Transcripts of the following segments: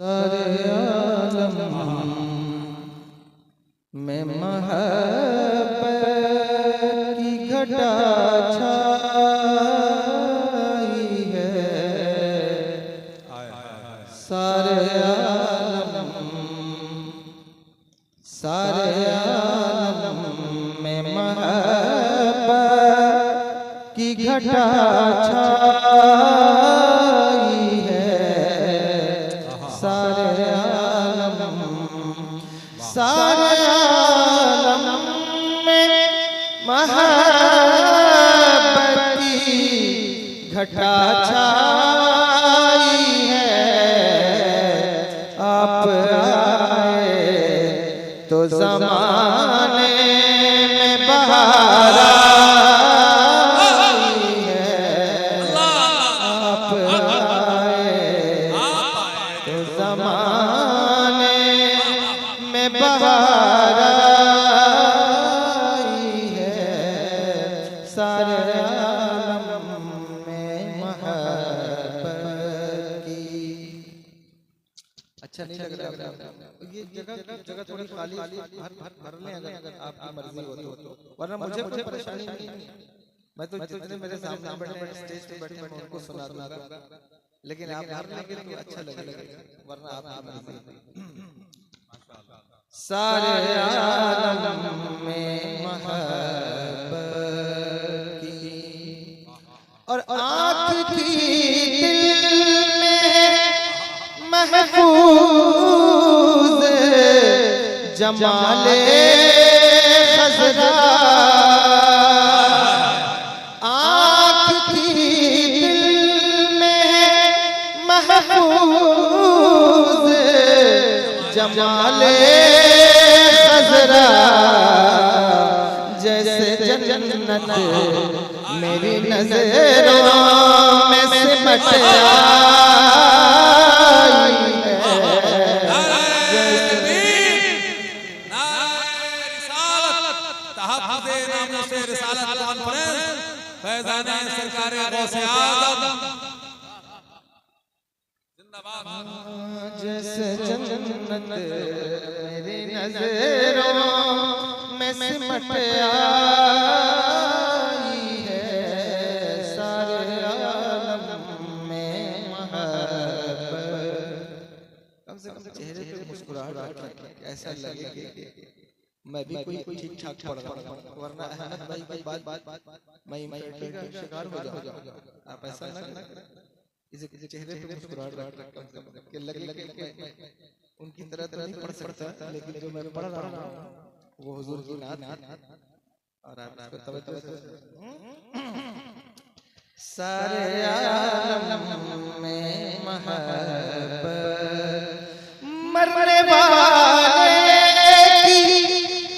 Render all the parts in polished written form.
सारे आलम में महब्बत की घटा छाई है। सारे आलम में महब्बत की घटा छाई है। सारे आलम में महब्बत की घटा छाई है। आप आए तो ज़माने में बहार आई है। आप आए तो ज़माने में बहार आई है। सारे आलम में महब्बत की। अच्छा नहीं लग रहा ये जगह थोड़ी खाली भर लें अगर आपकी मर्जी हो तो, वरना मुझे कोई परेशानी नहीं है। मैं तो जितने मेरे सामने बैठे स्टेज पे बैठे मैं उनको सुना दूंगा, लेकिन आप भर लेंगे तो अच्छा लगेगा, वरना आप सारे आलम में महब्बत की और आँख की दिल में महफूज जमाले खज़रा। आँख की दिल में महफूज जमाले खज़रा। जैसे जन्नत मेरी नज़रों में सिमट आई है। जैसे जन्नत मेरी नज़रों में सिमट आई है। सारे आलम में महब्बत। कम से कम चेहरे पे मुस्कुराहट रखें, ऐसा लगे कि मैं भी कोई ठीक ठाक पढ़ रहा हूं, वरना अहमद भाई की बात मैं इम्यूनिटी का शिकार हो जाऊंगा। आप ऐसा ना करें। इसे चेहरे पे मुस्कुराहट रखें कि लगे उनकी तरह तो नहीं पढ़ सकता, लेकिन जो मैं पढ़ रहा हूं वो हुजूर की नात और आप इसको तवज्जो से। सारे आलम में महब्बत मरने वाले की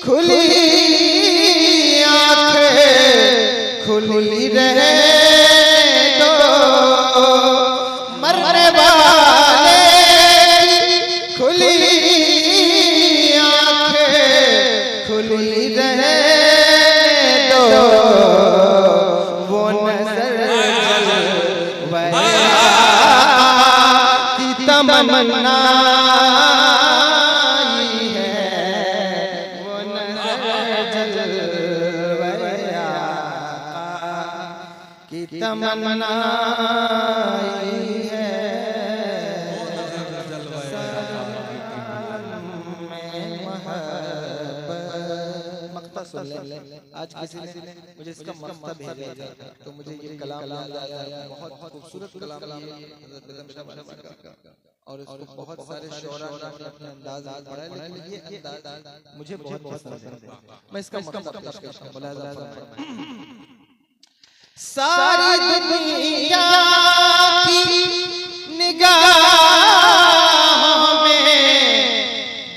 खुली आंखें खुली रहे दो। मरने वाले की खुली आंखें खुली रहे दो। वो नजर जलवया की तमन्ना तमन्ना है। मक्ता सुन ले। आज किसी ने मुझे इसका मक्ता भेजा था तो मुझे ये कलाम याद आया। बहुत खूबसूरत कलाम है हज़रत बेगम शाह का, और इसको बहुत सारे शोरा ने अपने अंदाज में पढ़ा है, लेकिन ये अंदाज मुझे बहुत पसंद है। मैं इसका मक्ता पेश करता हूं। सारी दुनिया की निगाहों में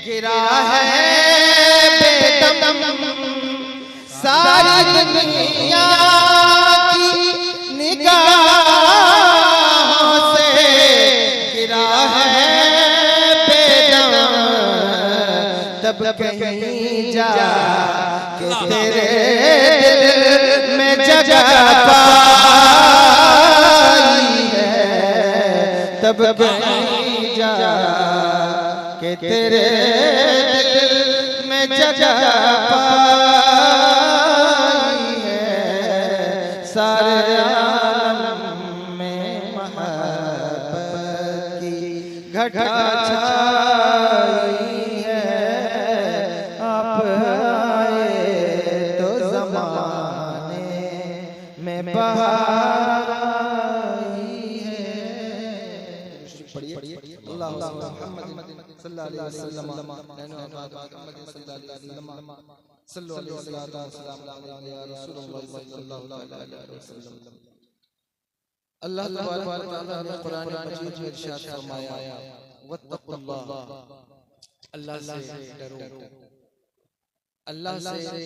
गिरा है बेदम। सारी दुनिया की निगाहों से गिरा है बेदम। तब कहीं जा के तेरे दिल में जगह पाई है। तब कहीं जा कि तेरे दिल में जगह पाई है, सारे आलम में मोहब्बत की घटा छाई है। आप आए तो ज़माने में बहार आई है। पढ़िए अल्लाह मुहम्मद सल्लल्लाहु अलैहि वसल्लम सल्लल्लाहु अलैहि वसल्लम या रसूलुल्लाह सल्लल्लाहु अलैहि वसल्लम। अल्लाह तबारक व तआला ने कुरान मजीद में इरशाद फरमाया, वत्तकुल्लाह, अल्लाह से डरो। अल्लाह से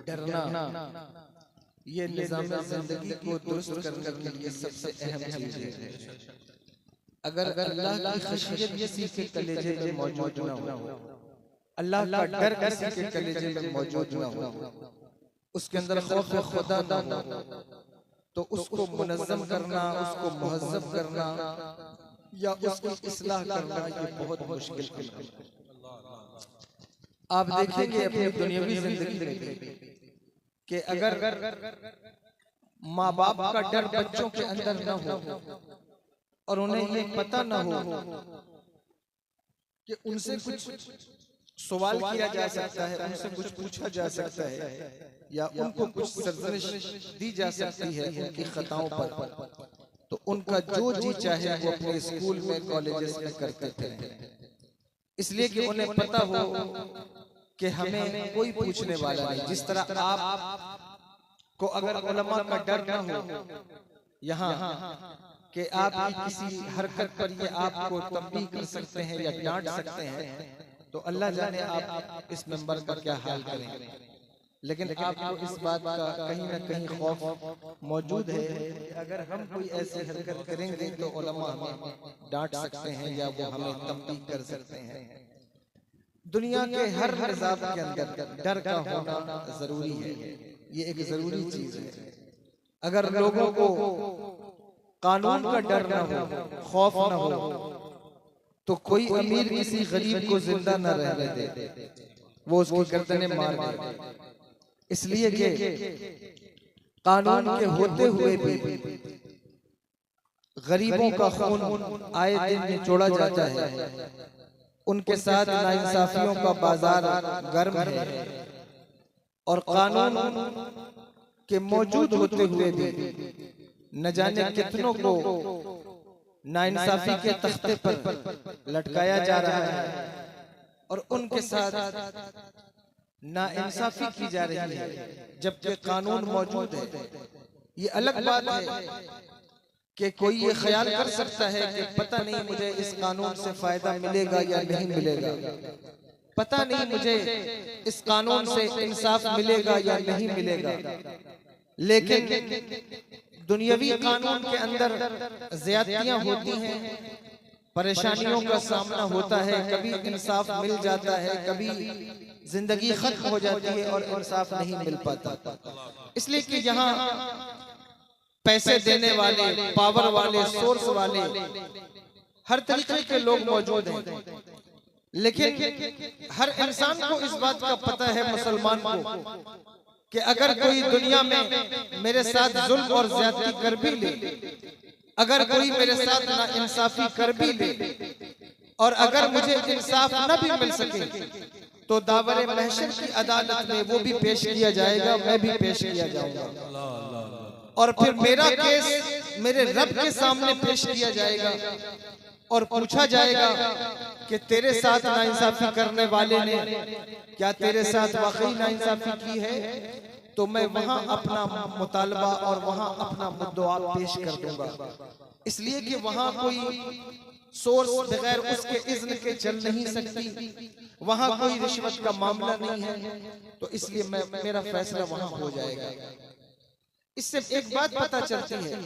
डरना ये निज़ाम ज़िंदगी को दुरुस्त करने के लिए सबसे अहम चीज़ है। अगर अल्लाह की खशियत किसी के कलेजे में मौजूद न हो, अल्लाह का डर किसी के कलेजे में मौजूद न हो, उसके अंदर खौफ खुदा न हो, तो उसको मुनज़्ज़म करना, उसको मुहज़्ज़ब करना या उसकी इस्लाह करना ये बहुत मुश्किल है। आप देखेंगे अपनी दुनियावी जिंदगी में कि अगर माँ बाप का डर बच्चों के अंदर न हो और उन्हें ये पता न हो कि उनसे कुछ सवाल किया जा सकता है, उनसे कुछ पूछा जा सकता है या उनको कुछ सरजनिश दी जा सकती है उनकी खताओं पर, तो उनका जो जी चाहे वो अपने स्कूल में कॉलेजेस में करते थे, इसलिए कि उन्हें पता हो कि हमें कोई पूछने वाला नहीं। जिस तरह आप को अगर उलमा का डर न हो यहाँ कि आप किसी हरकत पर ये आपको तंबीह कर सकते हैं या डांट सकते हैं, तो अल्लाह जाने आप इस मेंबर का क्या हाल करेंगे। लेकिन आपको इस बात का कहीं न कहीं खौफ मौजूद है कि अगर हम कोई ऐसी हरकत करेंगे तो उलमा हमें डांट सकते हैं या वो हमें तंबीह कर सकते हैं। दुनिया के हर निज़ाम के अंदर डर का होना जरूरी है, ये एक जरूरी चीज है। अगर लोगों को कानून का डर न हो, खौफ न हो, तो कोई अमीर किसी गरीब को जिंदा न रहने दे, वो उसकी गर्दनें मार दे। इसलिए कि कानून के होते हुए भी गरीबों का खून आए दिन निचोड़ा जाता है, उनके साथ नाइंसाफियों का बाजार गर्म है और कानून के मौजूद होते हुए भी न जाने कितनों को नाइंसाफी के तख्ते पर लटकाया जा रहा है और उनके साथ नाइंसाफी की जा रही है जबकि कानून मौजूद है। ये अलग बात है कि कोई ये ख्याल कर सकता है कि पता नहीं मुझे इस कानून से फायदा मिलेगा या नहीं मिलेगा, पता नहीं मुझे इस कानून से इंसाफ मिलेगा या नहीं मिलेगा। लेकिन दुनियावी कानून के अंदर ज्यादतियां होती हैं, परेशानियों का सामना होता है, कभी इंसाफ मिल जाता है, कभी जिंदगी खत्म हो जाती है और इंसाफ नहीं मिल पाता। इसलिए कि यहाँ पैसे देने वाले, पावर वाले, सोर्स वाले, हर तरीके के लोग मौजूद हैं, लेकिन हर इंसान को इस बात का पता है, मुसलमान को, कि अगर कोई दुनिया में मेरे साथ जुल्म और ज्यादती कर भी ले, अगर कोई मेरे साथ नाइंसाफी कर भी ले और अगर मुझे इंसाफ न भी मिल सके तो दावरे महशर की अदालत में वो भी पेश किया जाएगा, मैं भी पेश किया जाऊंगा और फिर मेरा केस मेरे रब के सामने पेश किया जाएगा और पूछा जाएगा कि तेरे साथ नाइंसाफी करने वाले ने क्या तेरे साथ वाकई नाइंसाफी की है, तो मैं वहां अपना मुतालबा और वहां अपना मुद्दा पेश कर दूंगा। इसलिए कि वहां कोई सोर्स बगैर उसके इज़्न के चल नहीं सकती, वहां कोई रिश्वत का मामला नहीं है, तो इसलिए मेरा फैसला वहां हो जाएगा। इससे एक बात पता चलती है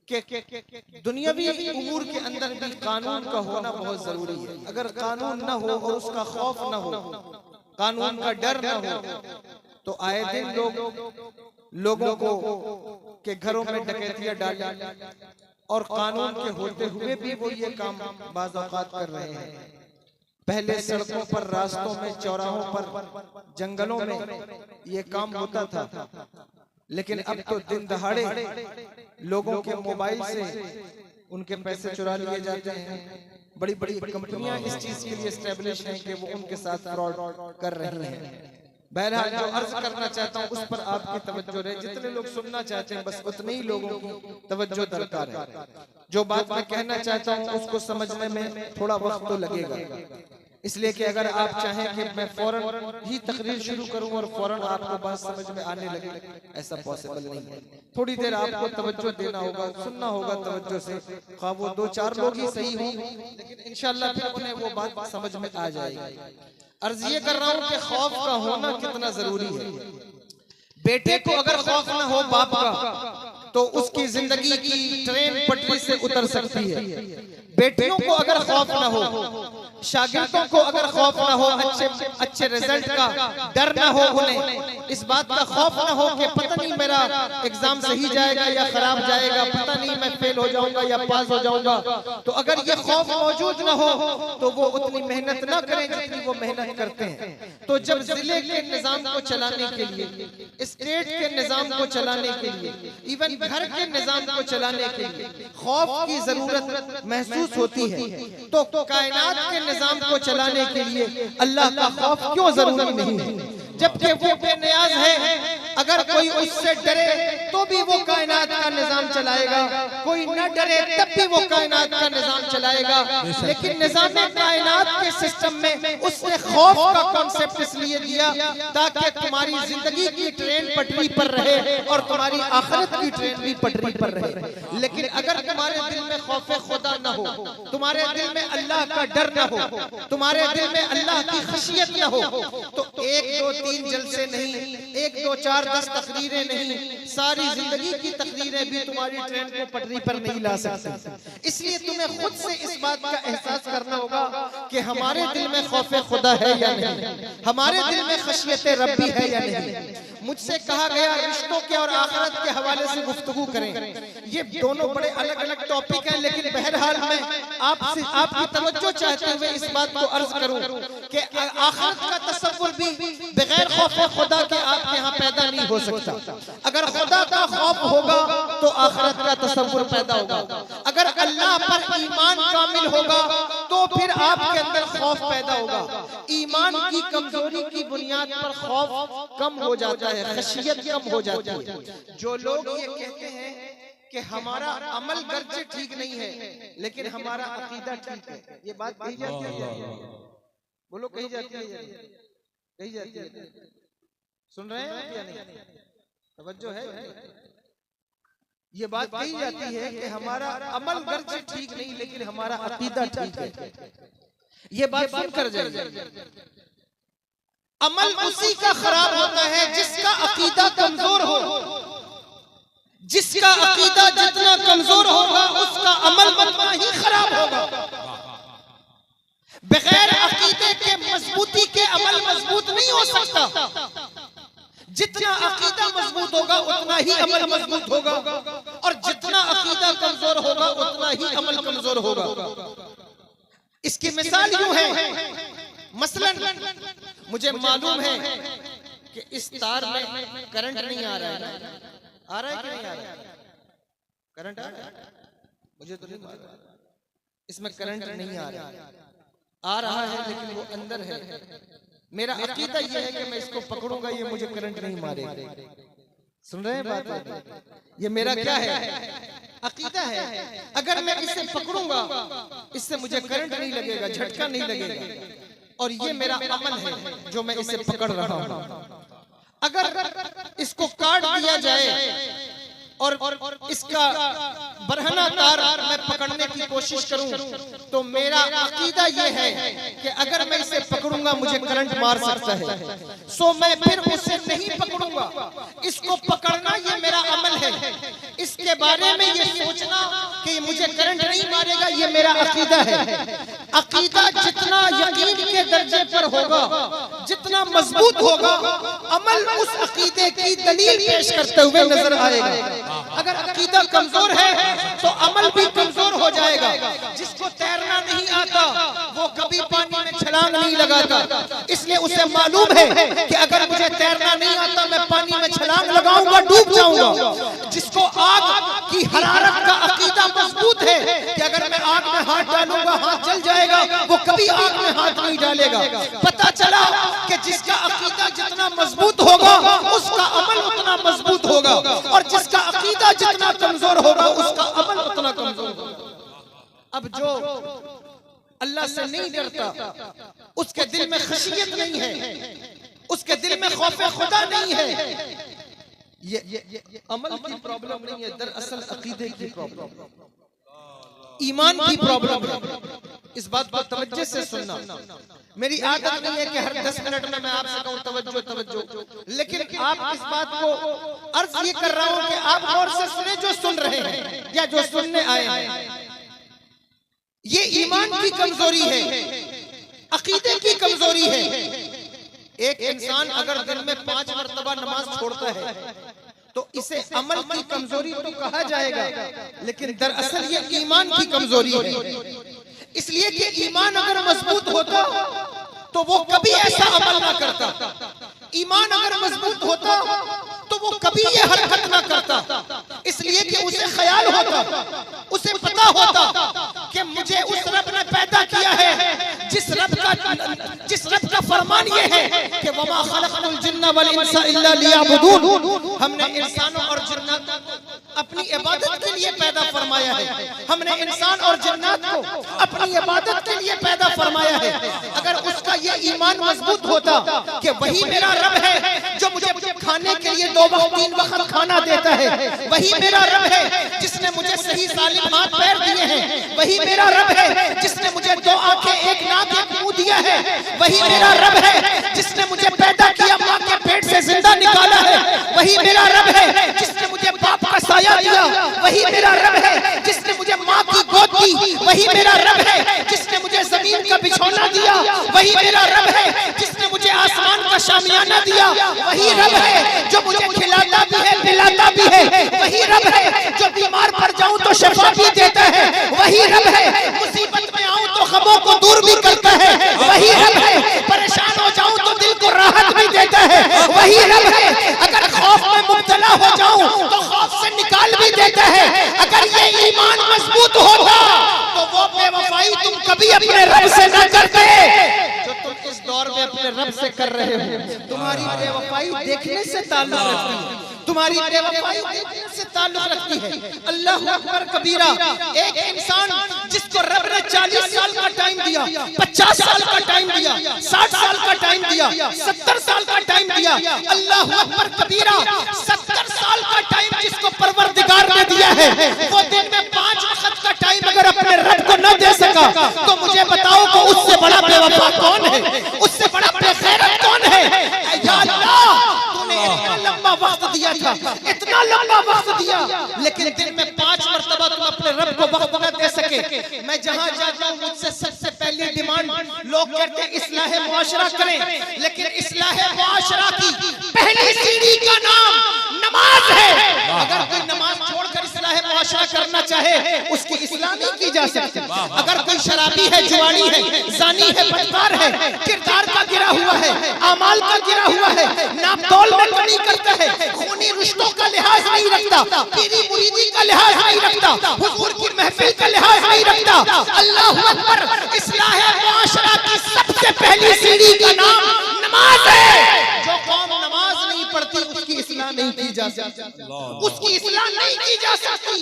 कि दुनियावी उमूर के अंदर भी कानून का होना बहुत जरूरी है। अगर कानून न हो और उसका खौफ न हो, कानून का डर न हो, तो आए दिन लोगों को के घरों में डकैतियां डाली और कानून के होते हुए भी वो ये काम बाज़ औक़ात कर रहे हैं। पहले सड़कों पर, रास्तों में, चौराहों पर, जंगलों में ये काम होता था, लेकिन अब तो दिन दहाड़े लोगों के मोबाइल से उनके पैसे चुरा लिए जाते हैं। बड़ी बड़ी कंपनियां इस चीज के लिए एस्टेब्लिश हैं कि वो उनके साथ फ्रॉड कर रही हैं। बहरहाल जो अर्ज करना चाहता हूँ उस पर आपकी तवज्जो रहे। जितने लोग सुनना चाहते हैं बस उतने ही लोगों की तवज्जो दरकार है। जो बात मैं कहना चाहता हूँ उसको समझने में थोड़ा वक्त तो लगेगा, इसलिए कि अगर आप चाहें कि मैं फौरन ही तकरीर शुरू करूं और फौरन आपको बात समझ में आने लगे, ऐसा पॉसिबल नहीं है। थोड़ी देर आपको तवज्जो देना होगा, सुनना होगा तवज्जो से, ख्वाह वो 2-4 लोग ही सही हों, लेकिन इंशाअल्लाह फिर उन्हें वो बात समझ में आ जाएगी। अर्ज ये कर रहा हूं कि खौफ का होना कितना जरूरी है। बेटे को अगर खौफ ना हो बाप का तो उसकी जिंदगी की ट्रेन पटरी से उतर सकती है। बेटियों को अगर खौफ ना हो, शागिर्दों को अगर खौफ ना हो, अच्छे रिजल्ट का डर ना हो, उन्हें इस बात का खौफ ना हो कि पता नहीं मेरा एग्जाम सही जाएगा या खराब जाएगा, पता नहीं मैं फेल हो जाऊंगा या पास हो जाऊंगा, तो अगर ये खौफ मौजूद ना हो तो वो उतनी मेहनत ना करें जितनी वो मेहनत करते हैं। तो जब जिले के निजाम को चलाने के लिए, स्टेट के निजाम को चलाने के लिए, इवन घर के निजाम को चलाने के लिए खौफ की जरूरत महसूस होती है, तो कायनात के निजाम को चलाने के लिए अल्लाह का खौफ क्यों जरूरी नहीं है? जबकि वो बेनियाज है, अगर कोई उससे डरे तो भी वो कायनात का निजाम चलाएगा, कोई न डरे तब भी वो कायनात का निजाम चलाएगा। लेकिन निजाम कायनात के सिस्टम में उसने खौफ का कॉन्सेप्ट इसलिए दिया ताकि तुम्हारी जिंदगी की ट्रेन पटरी पर रहे और तुम्हारी आखिरत की ट्रेन भी पटरी पर रहे। लेकिन अगर तुम्हारे दिल में खौफ खुदा न हो, तुम्हारे दिल में अल्लाह का डर न हो, तुम्हारे दिल में अल्लाह की खशियत न हो, तो 1, 2, 3 जलसे नहीं, 1, 2, 4, 10 तकरीरें नहीं, सारी जिंदगी की तकरीरें भी तुम्हारी ट्रेन को पटरी पर नहीं ला सकती। इसलिए तुम्हें खुद से इस बात का एहसास करना होगा कि हमारे दिल में खौफ खुदा है या नहीं, हमारे दिल में खशियत रब्बी है या नहीं। मुझसे कहा गया रिश्तों के और आखिरत के हवाले से गुफ्तगू करें। ये दोनों बड़े अलग अलग टॉपिक हैं, लेकिन बहरहाल मैं आपसे आपकी तवज्जो चाहते हुए इस बात को अर्ज करूं कि आखिरत का तसव्वुर भी बगैर खौफ खुदा के आपके यहाँ पैदा नहीं हो सकता। अगर खुदा का खौफ होगा तो आखिरत का तसव्वुर पैदा होगा। अगर अल्लाह पर ईमान कामिल होगा तो फिर आपके अंदर खौफ पैदा होगा। ईमान की कमजोरी की बुनियाद पर खौफ कम हो जाता है, खशियत कम हो जाती है। जो लोग ये कहते हैं कि हमारा अमल गर्जे ठीक नहीं है लेकिन हमारा अकीदा ठीक है, ये बात कही जाती है, बोलो कही जाती है, कही जाती है, सुन रहे हैं या नहीं? तवज्जो है? ये बात कही जाती है कि हमारा अमल गर्जे ठीक नहीं लेकिन हमारा अकीदा ठीक है। ये बात सुनकर जाइए। अमल उसी का खराब होता है जिसका अकीदा कमजोर हो। जिसका अकीदा जितना कमजोर होगा उसका अमल उतना ही खराब होगा। बगैर अकीदे के मजबूती के अमल मजबूत नहीं हो सकता। जितना अकीदा मजबूत होगा उतना ही अमल मजबूत होगा, और जितना अकीदा कमजोर होगा उतना ही अमल कमजोर होगा। इसकी मिसाल यूं है, मसलन मुझे मालूम है कि इस तार में करंट नहीं आ रहा है, आ रहा है कि नहीं आ रहा है? करंट आ रहा है? मुझे तो नहीं मालूम, इसमें करंट नहीं आ रहा है, आ रहा है लेकिन वो अंदर है। मेरा अकीदा ये है कि मैं इसको पकड़ूंगा, ये मुझे करंट नहीं मारेगा। सुन रहे हैं बात? ये मेरा क्या है? अकीदा है। अगर मैं इसे पकड़ूंगा इससे मुझे करंट नहीं लगेगा, झटका नहीं लगेगा, और ये मेरा अमल है जो मैं इसे पकड़ रहा हूं। अगर इसको काट दिया जाए और इसका बरहना तार मैं पकड़ने की कोशिश करूं तो मेरा अकीदा ये है कि अगर मैं इसे पकड़ूंगा मुझे करंट मार सकता है, सो मैं फिर उसे नहीं पकड़ूंगा। इसको पकड़ना ये मेरा अमल है। इसके बारे में ये सोचना कि मुझे करंट नहीं मारेगा ये मेरा अकीदा है। अकीदा जितना यकीन के दर्जे पर होगा, जितना मजबूत होगा, अमल उस अकीदे की दलील पेश करते हुए नजर आएगा। अगर अकीदा कमजोर है तो अमल भी कमजोर हो जाएगा। जिसको तैरना नहीं आता वो कभी पानी में छलांग नहीं लगाता, इसलिए उसे मालूम है कि अगर मुझे तैरना नहीं आता मैं पानी में छलांग लगाऊंगा, डूब जाऊंगा। जिसको आग की हरारत का अकीदा मजबूत है कि अगर मैं आग में हाथ डालूंगा हाथ जल जाएगा, वो कभी आग में हाथ नहीं डालेगा। पता चला कि जिसका अकीदा जितना मजबूत होगा उसका अमल उतना मजबूत होगा, और जिसका अकीदा जितना कमजोर होगा उसका अमल उतना कमजोर होगा। अब जो अल्लाह से नहीं डरता, उसके दिल में खशियत नहीं है, उसके दिल में खौफ खुदा नहीं है, ये अमल की प्रॉब्लम नहीं है, दरअसल अकीदे की प्रॉब्लम, ईमान की प्रॉब्लम है। इस बात को तवज्जो से सुनना। मेरी आदत नहीं है कि हर 10 मिनट में मैं आपसे कहूं तवज्जो तवज्जो, लेकिन आप इस बात को अर्ज ये कर रहा हूं कि आप गौर से सुने जो सुन रहे हैं या जो सुनने आए हैं। ये ईमान की कमजोरी है, अकीदे की कमजोरी है। एक इंसान अगर दिन में 5 मरतबा नमाज छोड़ता है तो इसे अमल की कमजोरी तो कहा जाएगा, लेकिन दरअसल ये ईमान की कमजोरी है। इसलिए कि ईमान अगर मजबूत होता तो वो कभी ऐसा अमल ना करता, ईमान अगर मजबूत होता तो वो कभी ये हरकत ना करता। इसलिए कि उसे ख्याल होता, उसे पता होता कि मुझे उस रब ने पैदा किया है जिस रब का फरमान ये है कि वमा खलक़तुल जिन्ना वल इंसा इल्ला लियअबुदून। हमने इंसानों और जिन्नात को अपनी इबादत के लिए पैदा फरमाया है, हमने इंसान और जिन्नात को अपनी इबादत के लिए पैदा फरमाया है। अगर उसका ये ईमान मजबूत होता कि वही मेरा रब है जो मुझे खाने के लिए 2 वक्त 3 वक्त खाना देता है, वही मेरा रब है जिसने मुझे सही सालिम हाथ पैर दिए हैं, वही मेरा रब है जिसने मुझे 2 आंखें 1 नाक 1 मुंह दिया है, वही मेरा रब है जिसने मुझे पैदा किया मां के पेट से जिंदा निकाला है, वही मेरा रब है जिसने मुझे बाप का साया दिया, वही मेरा रब है जिसने मुझे मां की गोद दी, वही मेरा रब है जिसने मुझे जमीन का बिछौना दिया, वही मेरा रब है जिसने मुझे आसमान का शामियाना दिया, वही रब है जो मुझे खिलाता भी है पिलाता भी है, वही रब है जो बीमार पड़ जाऊं तो शफा भी देता है, वही रब है मुसीबत में आऊं तो गमों को दूर भी करता है, वही रब है परेशान हो जाऊं तो दिल को राहत भी देता है, वही रब है अगर खौफ में मुब्तला हो जाऊं तो खौफ से निकाल भी देता है। अगर ये ईमान मजबूत होता तो वो बेवफाई तुम कभी अपने रब से न करते जो तुम इस दौर में अपने रब से कर रहे हो। तुम्हारी बेवफाई देखने से ताल्लुक रखती है, तुम्हारी बेवफाई देखने से ताल्लुक रखती है। अल्लाहु अकबर कबीरा। एक इंसान जिसको रब ने 40 साल का टाइम दिया, 50 साल का टाइम दिया, 60 साल का टाइम दिया, 70 साल का टाइम दिया, अल्लाहु अकबर कबीरा 70 साल का टाइम जिसको परवरदिगार ने दिया है, वो दिन में 5 वक्त का टाइम अगर अपने रब को न दे सका तो मुझे बताओ कि उससे बड़ा बेवफा कौन है, उससे बड़ा बेगैरत कौन है। या अल्लाह तूने इतना लंबा वक्त दिया था, इतना लंबा वक्त दिया, लेकिन दिन में 5 मरतबा तुम अपने रब को वक्त न दे सके। मैं जहां जाता हूं मुझसे सबसे पहली डिमांड लोग कहते हैं इस्लाह मुआशरा करें, लेकिन इस्लाह मुआशरा की पहली सीढ़ी का नाम नमाज है। अगर कोई नमाज छोड़कर इस्लाह मुआशरा करना चाहे उसकी इस्लाह नहीं की जा सकती। अगर कोई शराबी है, जुआरी है, जानी है, बदकार है, किरदार का गिरा हुआ है, अमाल का गिरा हुआ है, नापतोल में कमी करता है, खूनी रिश्तों का लिहाज नहीं रखता, पीरी मुरीदी का लिहाज नहीं रखता, हुजूर की महफिल का लिहाज नहीं रखता। अल्लाहु अकबर। इस्लाह मुआशरा की सबसे पहली सीढ़ी का नाम नमाज है। जो कौम नमाज नहीं पढ़ती उसकी इस्लाह नहीं की जा सकती, उसकी इस्लाह नहीं की जा सकती।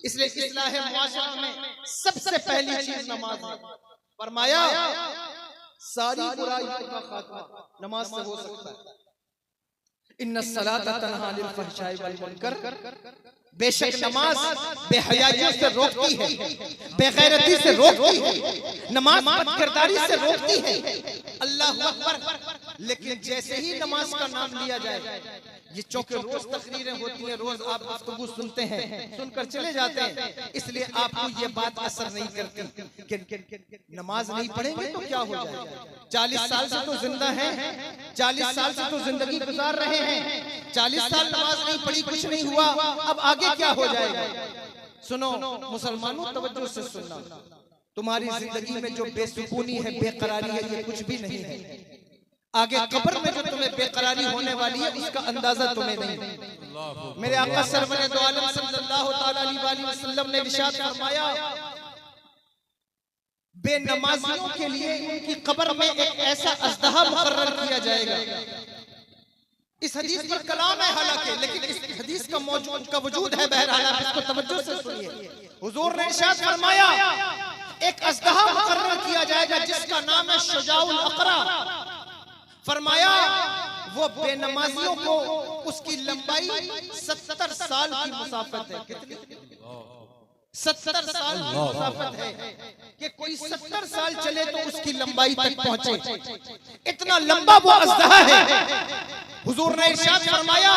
इसलिए इस्लाह मुआशरा में सबसे पहली चीज नमाज है। फरमाया सारी बुराइयों का खात्मा नमाज से हो सकता है। इन्नस सलाता तन्हा अनिल फहशाई वल मुनकर। बेशक नमाज बेहयाइयों से रोकती है, बेगैरती से रोकती है, नमाज बदकिरदारी से रोकती है। अल्लाहु अकबर। लेकिन जैसे ही नमाज का नाम लिया जाए, ये चौके रोज तकरीरें होती हैं, रोज आप गुफ्तगू सुनते हैं, सुनकर चले जाते हैं, इसलिए आपको ये बात असर नहीं करती कि नमाज नहीं पढ़ेंगे तो क्या हो जाएगा। 40 साल से तो जिंदा हैं, 40 साल से तो जिंदगी गुजार रहे हैं, 40 साल नमाज नहीं पढ़ी, कुछ नहीं हुआ, अब आगे क्या हो जाएगा। सुनो मुसलमानों, तवज्जो से सुनना, तुम्हारी जिंदगी में जो बेसुकूनी है, बेकरारी है, ये कुछ भी नहीं है। आगे कब्र में जो तुम्हें बेकरारी होने वाली है उसका अंदाजा तुम्हें नहीं। मेरे आका सरवरे दो आलम सल्लल्लाहु अलैहि वसल्लम ने इरशाद फरमाया, बेनमाजियों के लिए उनकी कब्र में एक ऐसा अज़दहा मुकर्रर किया जाएगा। इस हदीस पर कलाम है हालांकि, लेकिन इस हदीस का वजूद है, बहरहाल आप इसको तवज्जो से सुनिए। हुजूर ने इरशाद फरमाया, एक अज़दहा मुकर्रर किया जाएगा जिसका नाम है शुजाउल अक़रा। फरमाया वो बेनमाजियों को उसकी लंबाई 70 साल की मुसाफत है। कितनी? 70 साल की मुसाफत है कि कोई 70 साल चले तो उसकी लंबाई तक पहुंचे, इतना लंबा वो अज़दहा है। हुजूर ने इरशाद फरमाया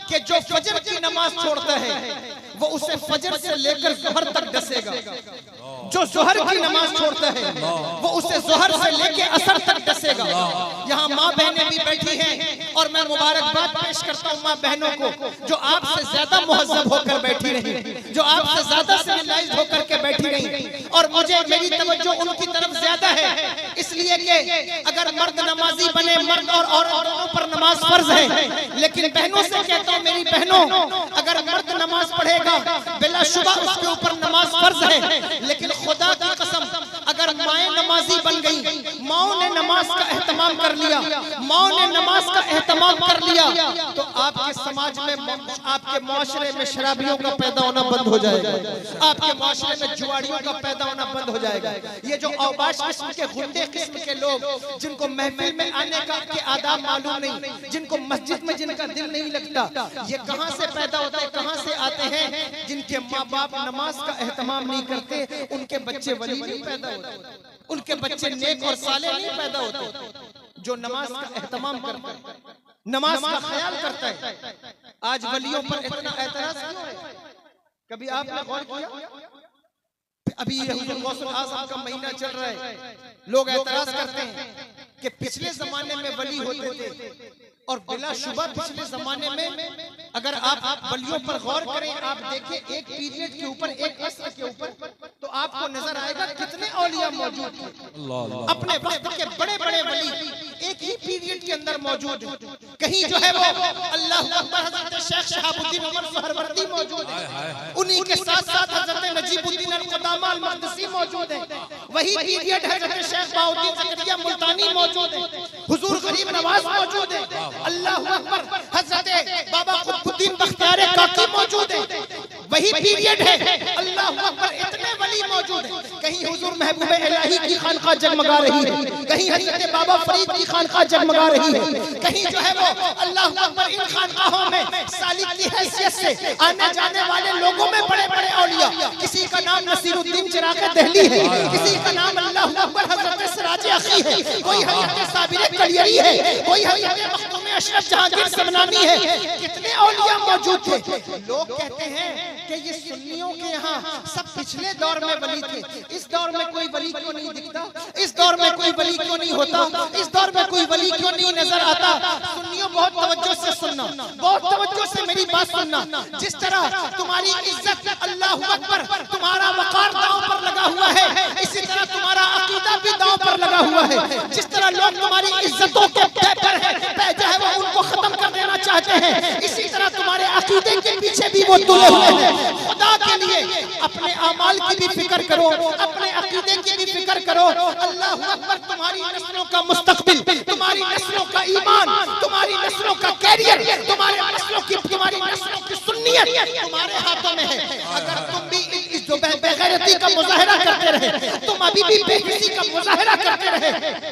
कि जो फजर की नमाज छोड़ता है वो उसे फजर से लेकर ज़ोहर तक डसेगा, जो ज़ोहर की नमाज छोड़ता है वो उसे ज़ोहर से लेकर असर तक डसेगा। यहाँ माँ बहनें भी बैठी हैं और मैं मुबारकबाद पेश करता हूँ माँ बहनों को, जो आपसे ज्यादा मुहज़्ज़ब होकर बैठी रही, जो आपसे ज्यादा सिविलाइज्ड होकर के बैठी रही, और मुझे मेरी तवज्जो उनकी तरफ ज्यादा है, इसलिए कि अगर मर्द नमाजी बने, मर्द और औरत दोनों पर नमाज फर्ज है, लेकिन बहनों से कहता हूँ मेरी बहनों, अगर मर्द नमाज पढ़ेगा बिलाशुबा उसके ऊपर नमाज फर्ज है, लेकिन खुदा की कसम अगर माएँ नमाजी बन गई, माओ ने नमाज का एहतमाम कर लिया, माओ ने नमाज का एहतमाम कर लिया, तो आपके समाज में, आपके मुआशरे में शराबियों का पैदा होना बंद हो जाएगा, आपके मुआशरे में जुआड़ियों का पैदा होना बंद हो जाएगा। ये जो औबाश किस्म के, गुंडे किस्म के लोग, जिनको महफिल में आने का के आदाब मालूम नहीं, जिनको मस्जिद में जिनका दिल नहीं लगता, ये कहाँ से पैदा होते हैं, कहाँ से आते हैं? जिनके माँ बाप नमाज का एहतमाम नहीं करते, उनके बच्चे वली नहीं पैदा होते, उनके बच्चे नेक और साले नहीं पैदा होते। जो नमाज का एहतमाम करता है, नमाज का ख्याल करता है, आज वलियों पर इतना एतराज क्यों है? कभी आपने गौर किया? अभी हुजूर गौसुल आज़म का महीना चल रहा है, लोग एतराज करते हैं कि पिछले जमाने में वली होते थे, और बिलाशुबा पिछले जमाने में अगर आप वलियों पर गौर करें, आप देखें एक पीरियड के ऊपर, एक असर के ऊपर, तो आपको नजर आएगा कितने औलिया मौजूद थे। अपने वक्त के बड़े बड़े वली एक ही पीरियड के अंदर मौजूद हैं। कहीं जो है वो अल्लाह अकबर हजरत शेख शहाबुद्दीन उमर सुहरवर्दी मौजूद है, उन्हीं के साथ साथ हजरत नजीबुद्दीन अल-क़ुदामा अल-मक़दसी मौजूद है। वही पीरियड हजरत शेख बाउद्दीन ज़करिया मुल्तानी मौजूद है, हुजूर गरीब नवाज मौजूद है, अल्लाह अकबर हजरत बाबा कुतुबुद्दीन बख्तियार काकी मौजूद है। वही पीरियड है, अल्लाह अकबर, इतने वली मौजूद है। कहीं हुजूर महबूब इलाही की खानका जगमगा रही है, कहीं हजरत बाबा फरीद की खानका जगमगा रही है, कहीं जो है वो अल्लाह अकबर इन खानकाहों में सालिक की हैसियत से आने जाने वाले लोगों में बड़े बड़े औलिया, किसी का नाम नसीरुद्दीन चिराग दहली है, किसी का नाम अल्लाह अकबर हजरत सिराज अखी है, कोई हजरत साबिर कलियरी है, कोई हजरत मखदूम अशरफ जहांगीर समनानी है। कितने औलिया मौजूद थे। लोग कहते हैं कि ये सुन्नियों के यहाँ सब पिछले दौर में वली थे, इस दौर में कोई वली क्यों नहीं दिखता, इस दौर में कोई वली क्यों नहीं होता, इस दौर में कोई वली क्यों नहीं नजर आता। सुन्नियों बहुत तवज्जो से सुनना, बहुत तवज्जो से मेरी बात सुनना। जिस तरह तुम्हारी इज्जत, अल्लाह अकबर, तुम्हारा वकार दांव पर लगा हुआ है, इसी तरह तुम्हारा अकीदा भी दांव पर लगा हुआ है। जिस तरह लोग तुम्हारी इज्जतों के पैर है जो है वो उनको खत्म कर देना चाहते हैं, इसी तरह तुम्हारे अकीदे के पीछे भी वो तुले हुए हैं। खुदा के लिए अपने अमाल की भी फिक्र करो, अपने अकीदे की भी फिक्र करो। अल्लाह अकबर, तुम्हारी नस्लों का मुस्तकबिल, तुम्हारी नस्लों का ईमान, तुम्हारी नस्लों का कैरियर, तुम्हारी नस्लों की सुन्नियत तुम्हारे हाथों में है। अगर तुम भी इस जो बेगैरती का मुजाहिरा करते रहे, तुम अभी भी बेहिसी का मुजाहिरा करते रहे,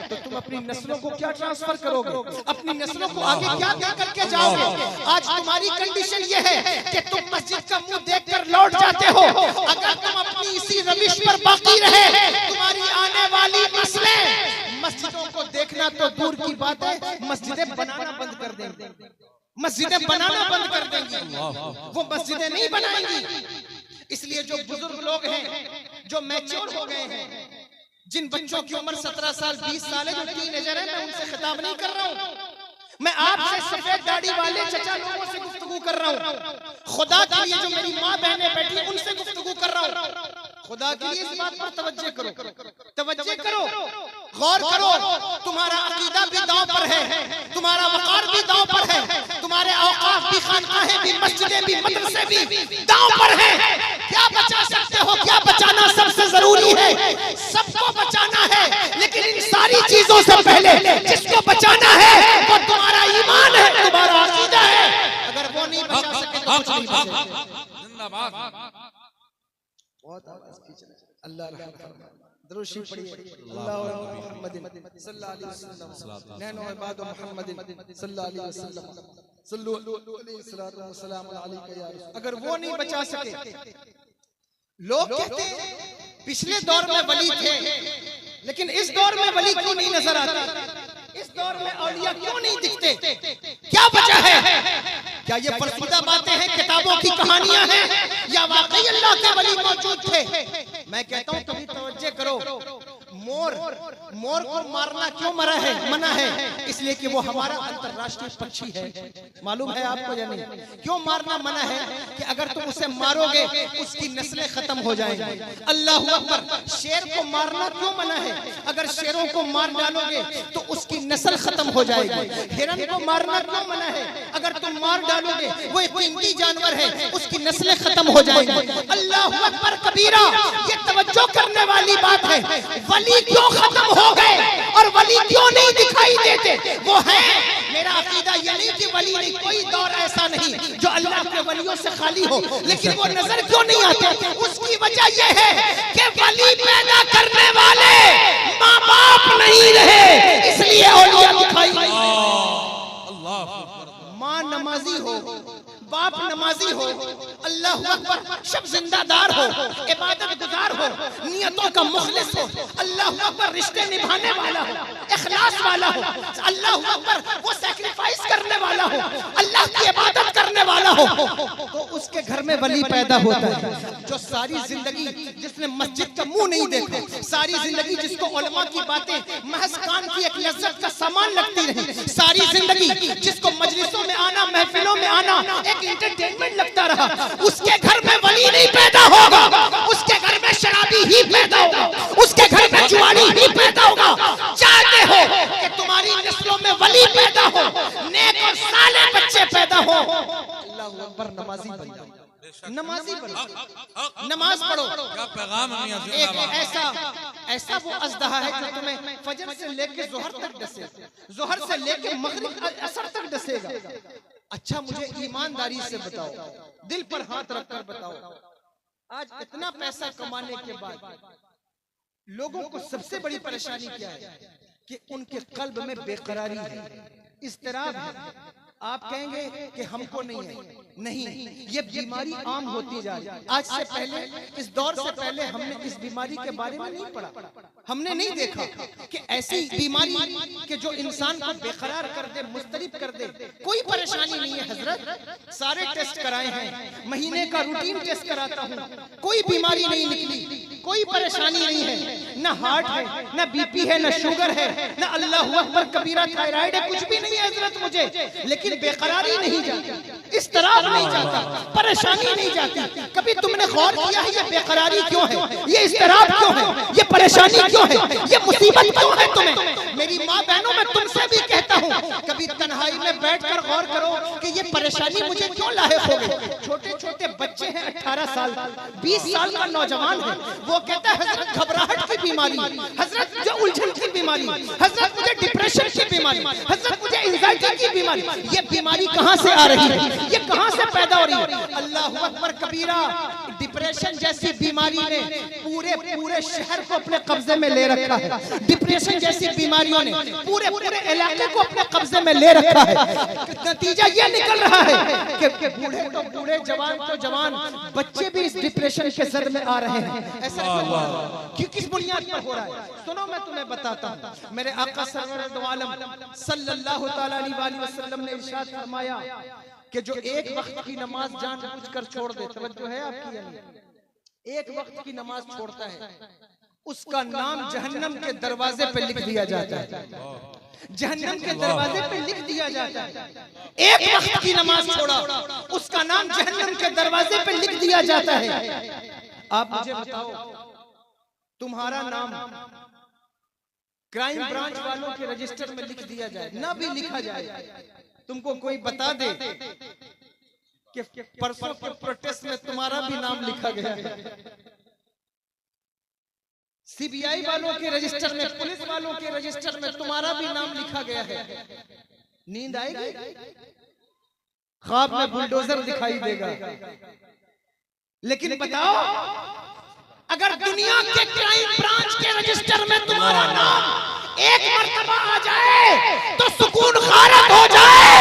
तो तुम अपनी नस्लों को क्या ट्रांसफर करोगे, अपनी नस्लों को आगे क्या क्या करके जाओगे। आज तुम्हारी कंडीशन ये है कि तुम मस्जिद का मुंह देखकर लौट जाते हो। अगर तुम अपनी इसी रविश पर बाकी रहे, तुम्हारी आने वाली नस्लें मस्जिदों को देखना तो दूर की बात है, मस्जिदें बनाना बंद कर देंगे। मस्जिदें बनाना बंद कर देंगी, वो मस्जिदें नहीं बनाएंगी। इसलिए जो बुजुर्ग लोग हैं, जो मैच्योर हो गए हैं, जिन बच्चों की उम्र 17 साल 20 साल है, जो टीनेजर है, मैं उनसे खिताब नहीं कर रहा हूँ। मैं आपसे सफेद दाढ़ी वाले चचा लोगों से गुफ्तगू कर रहा हूँ। खुदा के लिए जो मेरी माँ बहनें बैठी उनसे गुफ्तगू कर रहा हूँ। खुदा के लिए इस बात पर तवज्जो करो, तवज्जो करो, गौर करो। तुम्हारा अकीदा भी दांव पर है, तुम्हारा वकार भी दांव पर है, तुम्हारे औकाफ भी, खानकाहें भी, मस्जिदें भी, मदरसे भी दांव पर है। क्या बचा सकते हो? क्या बचाना सबसे जरूरी है? सबको बचाना है, लेकिन इन सारी चीजों से पहले जिसको बचाना है वो तुम्हारा ईमान है, तुम्हारा अकीदा है। अगर वो नहीं बचा सके तो कुछ नहीं बचेगा। जिंदाबाद। बहुत आवाज खींच रहे हैं। अल्लाह रहम फरमाए। दरूद शरीफ पढ़िए। अल्लाह मुहम्मद सल्लल्लाहु अलैहि वसल्लम नैनो इबाद मुहम्मद सल्लल्लाहु अलैहि वसल्लम सल्लु अलैहि सल्लल्लाहु अलैहि वसल्लम अलैका या रसूल। अगर वो नहीं बचा सके, लोग कहते हैं पिछले दौर में वली थे, लेकिन इस दौर में वली क्यों नहीं नजर आते? इस दौर में औलिया क्यों नहीं दिखते? क्या वजह है? क्या ये फरसीदा बातें हैं, किताबों की कहानियां हैं, या वाकई अल्लाह के वली मौजूद थे? मैं कहता हूं कभी तवज्जो करो। मोर को मारना क्यों मना है? इसलिए कि वो हमारा अंतरराष्ट्रीय पक्षी है। मालूम है आपको या नहीं? क्यों मारना मना है? कि अगर तुम उसे मारोगे उसकी नस्लें खत्म हो जाएंगी। अल्लाहू अकबर। शेर को मारना क्यों मना है? अगर शेरों को मार डालोगे तो उसकी नस्ल खत्म हो जाएगी। हिरन को मारना क्यों मना है? अगर तुम मार डालोगे, वो एक कीमती जानवर है, उसकी नस्लें खत्म हो जाएंगी। अल्लाहू अकबर कबीरा। ये तवज्जो करने वाली बात है। वली क्यों खत्म हो गए और वली क्यों नहीं दिखाई देते? वो है, मेरा अकीदा ये नहीं कि वली नहीं, कोई दौर ऐसा नहीं जो अल्लाह के वलियों से खाली हो, लेकिन वो नजर क्यों नहीं आते? उसकी वजह ये है कि वली पैदा करने वाले माँ बाप नहीं रहे, इसलिए औलिया दिखाई। माँ नमाजी हो, बाप नमाजी हो, अल्लाहू अकबर, शब जिंदादार हो, इबादत गुजार हो, नियतों का मुखलिस हो, अल्लाहू अकबर, रिश्ते निभाने वाला हो, इखलास वाला हो, अल्लाहू अकबर, वो सैक्रिफाइस करने वाला हो, अल्लाह की इबादत करने वाला हो, तो उसके घर में वली पैदा होता है। जो सारी जिंदगी जिसने मस्जिद का मुंह नहीं देखा, सारी जिंदगी जिसको उलमा की बातें महज कान की एक लज्जत का सामान लगती रही, सारी जिंदगी जिसको मजलिसों में आना, महफिलों में आना एंटरटेनमेंट लगता रहा, उसके घर में वली नहीं पैदा होगा, उसके घर में शराबी ही पैदा होगा, उसके घर में जुआरी ही पैदा होगा। चाहते हो कि तुम्हारी नस्लों में वली पैदा हो, नेक और साले बच्चे पैदा हो, अल्लाहू अकबर, नमाजी बनो, नमाजी बनो, नमाज पढ़ो। क्या पैगाम है? एक ऐसा वो अज़दहा है जो तुम्हें फजर से लेके जोहर तक डसेगा, जोहर से लेके मगरिब असर तक डसेगा। अच्छा, मुझे ईमानदारी से बताओ, दिल पर हाथ रखकर बताओ, आज इतना पैसा कमाने के बाद लोगों को सबसे बड़ी परेशानी क्या है? कि उनके कल्ब में बेकरारी है, इज़्तिराब है। आप कहेंगे कि हमको नहीं है, नहीं, ये बीमारी आम होती जा रही है। आज से पहले, इस दौर से पहले हमने इस बीमारी के बारे में नहीं पढ़ा, हमने नहीं देखा कि ऐसी बीमारी कि जो इंसान को बेकरार कर दे, मुस्तरिब कर दे। कोई परेशानी नहीं है हजरत, सारे टेस्ट कराए हैं, महीने का रूटीन टेस्ट कराता हूँ, कोई बीमारी नहीं निकली, कोई परेशानी नहीं है, ना हार्ट है, ना बीपी है, ना शुगर है, ना अल्लाहू अकबर कबीरा थायराइड है, कुछ भी नहीं है हजरत मुझे, लेकिन बेकरारी नहीं जाती, इस्तराब नहीं जाता, परेशानी नहीं जाती। कभी तुमने गौर किया है ये बेकरारी क्यों है, ये इस्तराब क्यों है, ये परेशानी क्यों है, ये मुसीबत क्यों है तुम्हें? मेरी माँ बहनों, मैं तुमसे भी कहता हूँ, कभी तन्हाई में बैठकर गौर करो कि ये परेशानी मुझे क्यों लाहिक हो गई। छोटे छोटे बच्चे हैं, 18 साल 20 साल का नौजवान है, वो कहता है हजरत घबराहट की बीमारी, हजरत मुझे उलझन की बीमारी, हजरत मुझे डिप्रेशन की बीमारी, हजरत मुझे एंजाइटी की बीमारी। ये बीमारी कहां से आ रही है, ये कहां से पैदा हो रही है? अल्लाहू अकबर कबीरा। डिप्रेशन जैसी बीमारी ने पूरे शहर को अपने कब्जे में ले रखा है, डिप्रेशन जैसी बीमारियों ने पूरे इलाके को अपने कब्जे में ले रखा है। नतीजा ये निकल रहा है कि बूढ़े तो बूढ़े, जवान तो जवान, बच्चे भी इस डिप्रेशन के जद में आ रहे हैं। ऐसा क्यों, किस बुनियाद पर हो रहा है? सुनो, मैं तुम्हें बताता हूँ। मेरे आका सरवर दो आलम सल्लल्लाहु ताला अलैहि वसल्लम ने इरशाद फरमाया कि जो एक वक्त की नमाज जानबूझकर छोड़ दे, तवज्जो है आपकी या नहीं, एक वक्त की नमाज छोड़ता है, उसका नाम जहन्नम के दरवाजे पे लिख दिया जाता है, जहन्नम के दरवाजे पे लिख दिया जाता है। एक वक्त की नमाज छोड़ा, उसका नाम जहन्नम के दरवाजे पे लिख दिया जाता है। आप मुझे बताओ, तुम्हारा नाम क्राइम ब्रांच वालों के रजिस्टर में लिख दिया जाए, ना भी लिखा जाए, तुमको कोई बता दे कि परसों के प्रोटेस्ट में तुम्हारा भी नाम लिखा गया है, सीबीआई वालों के रजिस्टर में, पुलिस वालों के रजिस्टर में तुम्हारा भी नाम लिखा गया है, नींद आएगी? ख्वाब में बुलडोजर दिखाई देगा। लेकिन बताओ, अगर दुनिया के क्राइम ब्रांच के रजिस्टर में तुम्हारा नाम एक मर्तबा आ जाए तो सुकून गारत हो जाए।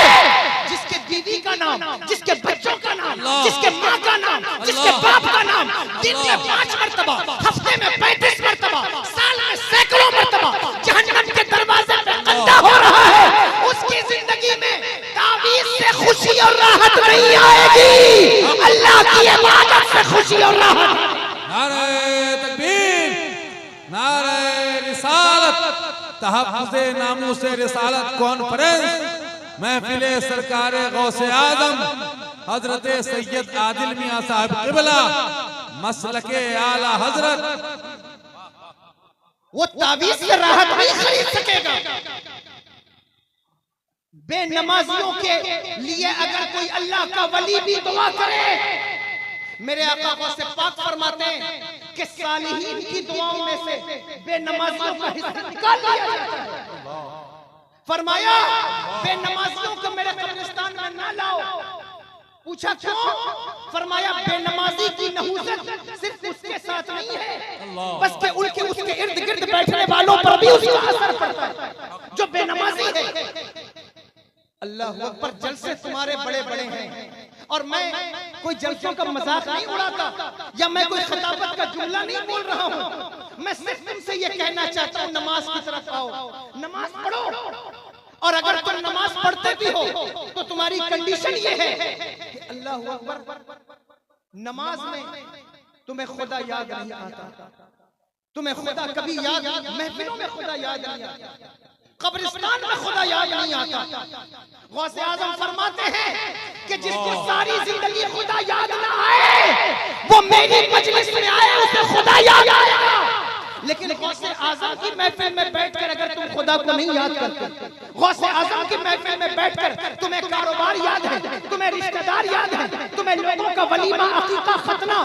जिसके बीवी का नाम, जिसके बच्चों का नाम, जिसके माँ का नाम, जिसके बाप का नाम दिन में 5 मर्तबा, हफ्ते में 35 मर्तबा, साल में सैकड़ों मर्तबा जहन्नम के दरवाजे पे कद्दा हो रहा है, उसकी जिंदगी में तावीज़ से खुशी और राहत नहीं आएगी, अल्लाह की इबादत से खुशी और राहत। नारे तकबीर, नारे रिसालत, तहफ़्फ़ुज़े नामूसे रिसालत कॉन्फ्रेंस महफिले सरकारे गौसे आदम हजरत सैयद आदिल मियां साहब क़िबला मसलके आला हजरत, वो तावीज़ से राहत नहीं खरीद सकेगा। बेनमाजियों के लिए अगर कोई अल्लाह का वली भी दुआ करे, मेरे आका गौसे पाक फरमाते हैं कि सालिहीन की दुआओं में से बेनमाजियों का हिस्सा निकाल लिया जाता है। फरमाया बेनमाजियों को मेरे कब्रिस्तान में ना लाओ। पूछा क्यों? फरमाया बेनमाजी की नहूसत सिर्फ उसके साथ नहीं है, बस के उसके इर्द गिर्द बैठने वालों पर भी उसका असर पड़ता है जो बेनमाजी है। अल्लाह अकबर, जलसे तुम्हारे बड़े बड़े हैं और मैं कोई जलसों का मजाक नहीं उड़ाता या मैं कोई खिताबत का जुमला नहीं बोल रहा हूँ। मैं सिर्फ तुमसे ये कहना चाहता हूँ, नमाज की तरफ आओ, नमाज पढ़ो, और अगर तुम नमाज पढ़ते भी हो तो तुम्हारी कंडीशन ये है कि अल्लाह अकबर, नमाज में तुम्हें खुदा याद नहीं आता, तुम्हें खुदा कभी याद, महफिलों में खुदा याद नहीं आता, कब्रिस्तान में खुदा याद नहीं आता। गौसे आजम फरमाते हैं कि जिसको सारी जिंदगी खुदा याद ना आए, वो मेरी मजलिस में आए उसे खुदा याद आएगा। लेकिन गौसे आजम की महफिल में बैठकर अगर तुम खुदा को नहीं याद करते, गौसे आजम की महफिल में बैठकर तुम्हें कारोबार याद है, तुम्हें रिश्तेदार याद है, तुम्हें लोगों का वलीमा, अकीका, खतना,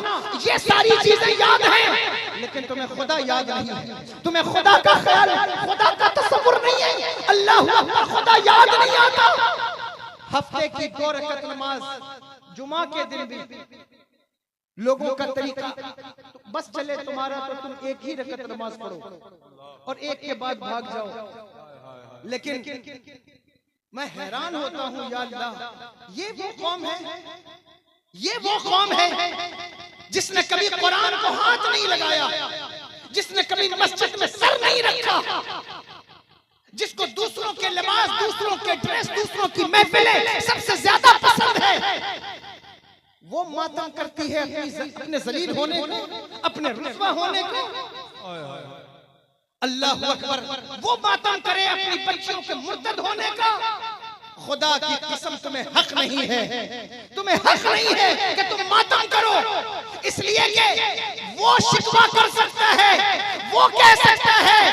ये सारी चीजें याद हैं, लेकिन तुम्हें खुदा याद नहीं है, तुम्हें खुदा का ख्याल, खुदा का तसव्वुर नहीं है, अल्लाह अकबर, खुदा याद नहीं आता। हफ्ते की 2 रकअत नमाज, जुमा के दिन भी लोगों का तरीका बस चले तुम्हारा तो तुम एक ही रकअत नमाज पढ़ो और एक के बाद भाग जाओ। लेकिन मैं हैरान होता हूँ, या अल्लाह, ये वो कौम है, ये वो कौम है जिसने कभी कुरान को हाथ नहीं लगाया, जिसने कभी मस्जिद में सर नहीं रखा, जिसको दूसरों के लिबास, दूसरों के ड्रेस, दूसरों की महफिलें सबसे ज्यादा पसंद है। वो मातम करती है अपने जलील होने को, अपने रुस्वा होने को। अल्लाह अकबर, वो मातम करे अपनी बच्चियों के मुर्तद होने का। खुदा की कसम, तुम्हें हक नहीं है, तुम्हें हक नहीं है कि तुम मातम करो, इसलिए कि वो शिकवा कर सकता है, वो कह सकता है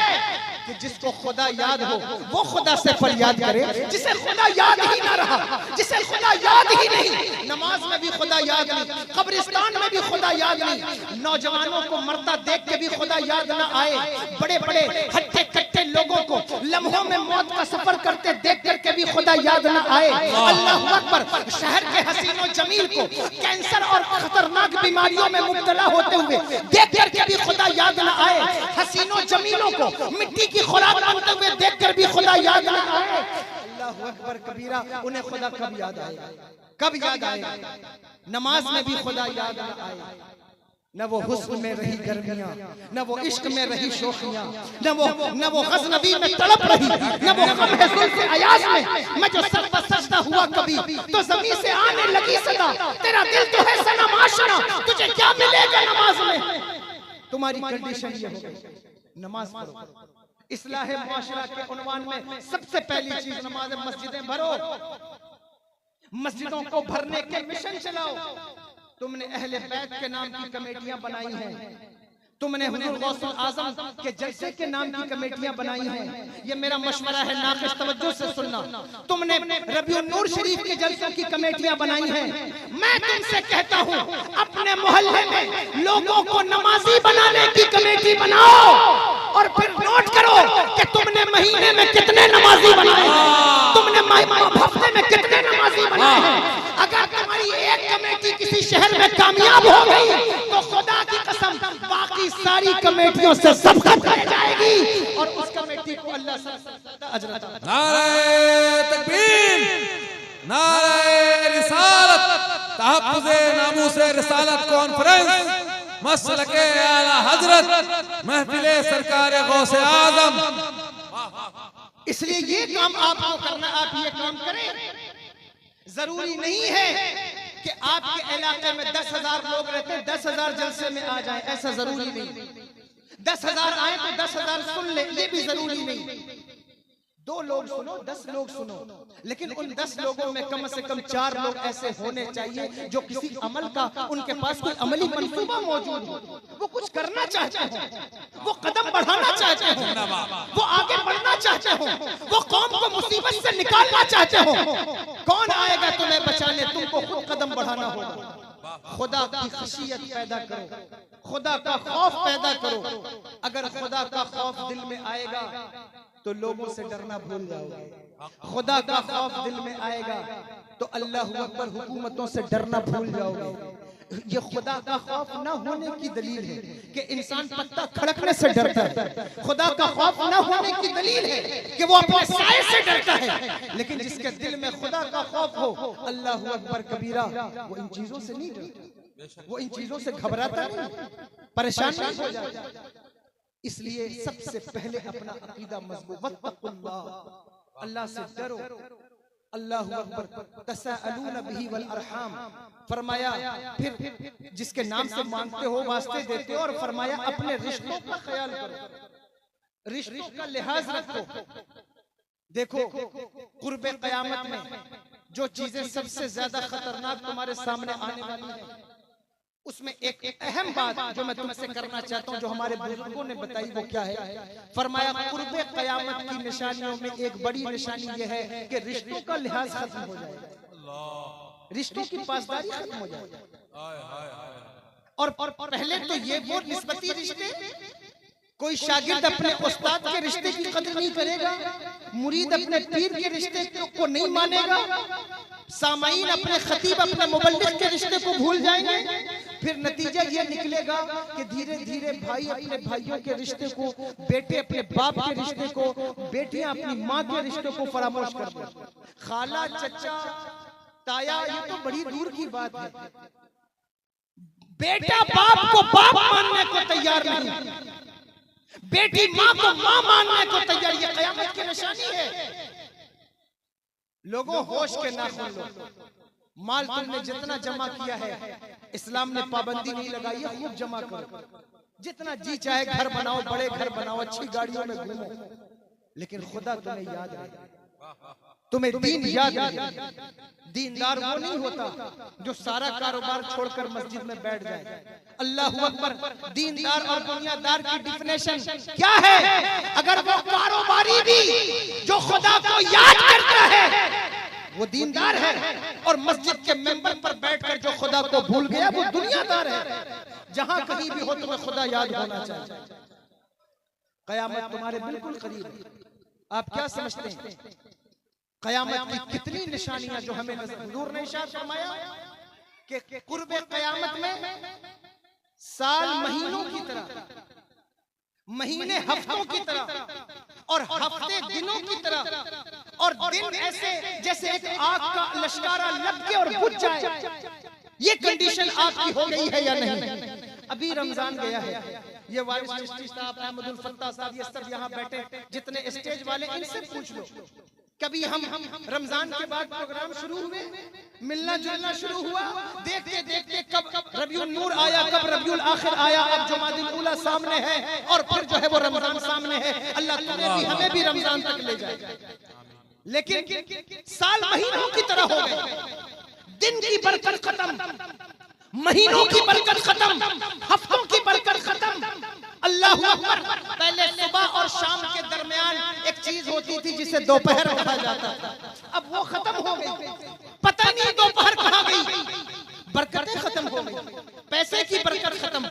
कि जिसको खुदा याद हो वो खुदा से फरियाद करे, जिसे खुदा याद ही ना रहा, जिसे खुदा याद ही नहीं, नमाज में भी खुदा याद नहीं, कब्रिस्तान में भी खुदा याद नहीं, नौजवानों को मरता देख के भी खुदा याद ना आए, बड़े बड़े हट्टे कट्टे लोगों को लम्हों में मौत का सफर करते देख करके भी खुदा याद ना आए। अल्लाह अकबर, शहर के हसीनो जमील को कैंसर और खतरनाक बीमारियों में मुब्तला होते हुए देख करके भी खुदा याद ना आए, हसीनो जमीलों को मिट्टी की खुराक बनते हुए देखकर भी खुदा याद ना आए। अल्लाह अकबर कबीरा, उन्हें खुदा कब याद आएगा, कब याद आएगा? नमाज में भी खुदा याद ना आए, न वो हुस्न में रही गर्मियां, न वो इश्क में रही शोखियां, न वो गज़नबी में तड़प रही, न वो गम है ज़ुल्फ़े अयाज़ में। मैं जो सर पर सजदा हुआ कभी तो ज़मीन से आने लगी सदा, तेरा दिल तो है सनम आशना, तुझे क्या मिलेगा नमाज में। तुम्हारी कंडीशन ये हो गई, नमाज पढ़ो। इस्लाह मुआशरा के उन्वान में सबसे पहली चीज नमाज है। मस्जिदें भरो, मस्जिदों को भरने के मिशन चलाओ। तुमने अहले बैत के नाम की कमेटियां बनाई हैं, तुमने हुजूर गौसुल आजम के जलसे के नाम की कमेटियां बनाई हैं। ये मेरा मशवरा है, नाक़िस तवज्जो से सुनना। तुमने रबीउन नूर शरीफ के जलसों की कमेटियां बनाई हैं। मैं तुमसे कहता हूं, अपने मोहल्ले में लोगों को नमाजी बनाने की कमेटी बनाओ और फिर नोट करो कि तुमने महीने में कितने नमाजी बनाए हैं, तुमने हफ्ते में कितने नमाजी बनाए हैं। अगर तुम्हारी एक कमेटी किसी शहर में कामयाब हो गई तो खुदा की कसम बाकी सारी कमेटियों से सबकत कर जाएगी और उस कमेटी को अल्लाह से अजर अता। नारे तकबीर, नारे रिसालत, तहफ्फुज़े नामूसे रिसालत कॉन्फ्रेंस, मसलके आला हजरत, महफिले सरकारे गौसे आजम। इसलिए ये काम आपको करना, आप ये काम करें। जरूरी नहीं है कि आपके इलाके में 10,000 लोग रहते हैं 10,000 जलसे में आ जाएं, ऐसा जरूरी नहीं। 10,000 आए तो 10,000 सुन ले, ये भी जरूरी नहीं। 2 लोग सुनो, 10 लोग सुनो, लेकिन उन 10 लोगों में कम से कम 4 लोग ऐसे होने चाहिए जो किसी अमल का, उनके पास कोई अमली मंसूबा मौजूद हो, वो कुछ करना चाहते हो, वो कदम बढ़ाना चाहते हो, वो आगे बढ़ना चाहते हो, वो कौम को मुसीबत से निकालना चाहते हो। कौन आएगा तुम्हें बचाने, तुमको खुद कदम बढ़ाना होगा। खुदा की खशियत पैदा करो, खुदा का खौफ पैदा करो। अगर खुदा का खौफ दिल में आएगा तो लोगों से डरना भूल जाओगे। खुदा का खौफ दिल में आएगा तो अल्लाह अकबर हुकूमतों से डरना भूल जाओगे। ये खुदा का खौफ न होने की दलील है कि इंसान पत्ता खड़कने से डरता है। खुदा का खौफ न होने की दलील है कि वो अपने साए से डरता है। लेकिन जिसके दिल में खुदा का खौफ हो, अल्लाह अकबर कबीरा, वो इन चीजों से नहीं डरता, वो इन चीजों से घबराता नहीं, परेशान नहीं हो जाता। इसलिए सबसे पहले अपना अकीदा मजबूत, वत्तकुल्लाह, अल्लाह से डरो। अल्लाहु अकबर, तसाअलून बिही वल अरहाम, फरमाया फिर जिसके नाम से मांगते हो वास्ते देते हो, और फरमाया अपने रिश्तों का ख्याल करो, रिश्तों का लिहाज रखो। देखो कुर्बे क़यामत में जो चीजें सबसे ज्यादा खतरनाक तुम्हारे सामने आने वाली है, उसमें एक अहम बात जो मैं तुमसे करना चाहता हूं, जो हमारे बुजुर्गों ने बताई, वो क्या है? फरमाया कुर्बे क़यामत की निशानियों में एक बड़ी निशानी यह है कि रिश्तों का लिहाज खत्म हो जाएगा, रिश्तों की पासदारी खत्म हो जाएगी। और पहले तो ये वो निस्बती रिश्ते, कोई शागिर्द अपने उस्ताद के रिश्ते की कदर नहीं करेगा, मुरीद अपने पीर के रिश्ते को नहीं मानेगा, सामाईन अपने खतीब अपने मुबल्लिग के रिश्ते को भूल जाएंगे। फिर नतीजा ये निकलेगा कि धीरे धीरे भाई अपने भाइयों के रिश्ते को, बेटे अपने बाप के रिश्ते को, बेटियां अपनी माँ के रिश्ते को फरामोश कर दें। खाला, चचा, ताया, ये तो बड़ी दूर की बात है। बेटा बाप को बाप मानने को तैयार नहीं, बेटी माँ को माँ मानने को तैयार, ये क़यामत की निशानी है। लोगों होश के नाखून लो, माल तुमने जितना जमा किया है, इस्लाम ने पाबंदी नहीं लगाई है, खूब जमा करो, जितना जी चाहे घर बनाओ, बड़े घर बनाओ, अच्छी गाड़ियों में घूमो, लेकिन खुदा तुम्हें याद रहे, तुम्हें दीन याद रहे। दीनदार वो नहीं होता जो सारा कारोबार छोड़कर मस्जिद में बैठ जाए। अल्लाहु अकबर। दीनदार और दुनियादार की डिफिनेशन क्या है? अगर वो कारोबारी भी जो खुदा को याद करता है वो दीनदार है, और मस्जिद के मेंबर पर बैठकर जो खुदा को भूल गया वो दुनियादार है। जहां कहीं भी हो तुम्हें खुदा याद होना चाहिए। कयामत तुम्हारे बिल्कुल करीब है। आप क्या समझते हैं कयामत की कितनी निशानियां जो हमें हुजूर ने इरशाद फरमाया कि कुर्बे कयामत में साल महीनों की तरह, महीने हफ्तों की तरह और हफ्ते दिनों की तरह, और दिन ऐसे जैसे एक आग का लश्कारा लग के और बुझ जाए। ये कंडीशन आपकी हो गई है या नहीं? अब अभी रमजान गया है, ये वारिस चिश्ती साहब, अहमदुल फत्ता साहब, ये सब यहाँ बैठे जितने स्टेज वाले, इनसे पूछ लो कभी हम रमजान के बाद प्रोग्राम शुरू हुए, मिलना जुलना शुरू हुआ, देखते देखते कब रबिउल नूर आया, कब रबिउल आखिर आया, अब जुमादिल उला सामने है और फिर जो है वो रमजान सामने है। अल्लाह तुम्हें भी हमें भी रमजान तक ले जाए। लेकिन साल महीनों की तरह हो गए, दिन की बरकत खत्म, महीनों की बरकत खत्म, हफ्तों की बरकत खत्म। अल्लाहू अकबर। पहले सुबह और शाम के दरमियान एक चीज होती थी जिसे दोपहर कहा जाता था, अब वो खत्म हो गई। पता नहीं दोपहर कहाँ गई, बरकतें खत्म हो गई, पैसे की बरकत खत्म,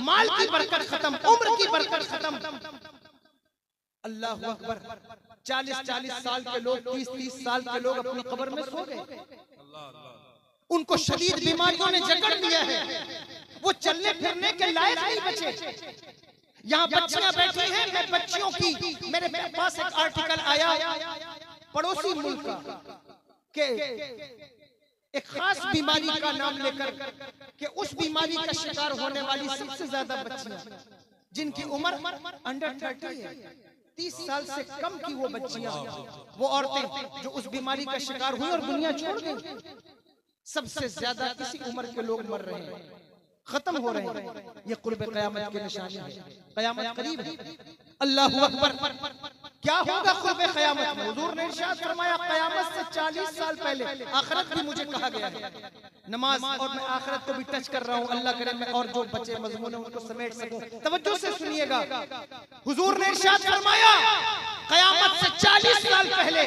माल की बरकत खत्म, उम्र की बरकत खत्म। अल्लाहू अकबर। 40-40 साल के लोग, 30-30 साल के लोग अपनी कब्र में सो गए, उनको शदीद बीमारियों ने जकड़ लिया है, वो चलने फिरने के लायक नहीं बचे। यहाँ बच्चियां बैठी हैं, मैं बच्चियों की, मेरे पास एक आर्टिकल आया पड़ोसी मुल्क का के एक खास बीमारी का नाम लेकर कि उस बीमारी का शिकार होने वाली सबसे ज्यादा बच्चियां जिनकी उम्र अंडर 30 है, 30 साल से कम की वो बच्चियां, वो औरतें जो उस बीमारी का शिकार हुई और दुनिया छोड़ गई। सबसे ज्यादा इसी उम्र के लोग मर रहे हैं, खत्म हो रहे हैं। ये कुर्ब क़यामत की निशानी है, क़यामत करीब है। अल्लाहू अकबर। क्या होगा कुर्ब क़यामत में? हुजूर ने इरशाद फरमाया, क़यामत से 40 साल पहले आखिरत भी मुझे कहा गया है। नमाज और मैं आखिरत को भी टच कर रहा हूँ, अल्लाह करे मैं और जो बचे मज़मून है उनको समेट सकूं। तवज्जो से सुनिएगा, हुजूर ने इरशाद फरमाया, क़यामत से 40 साल पहले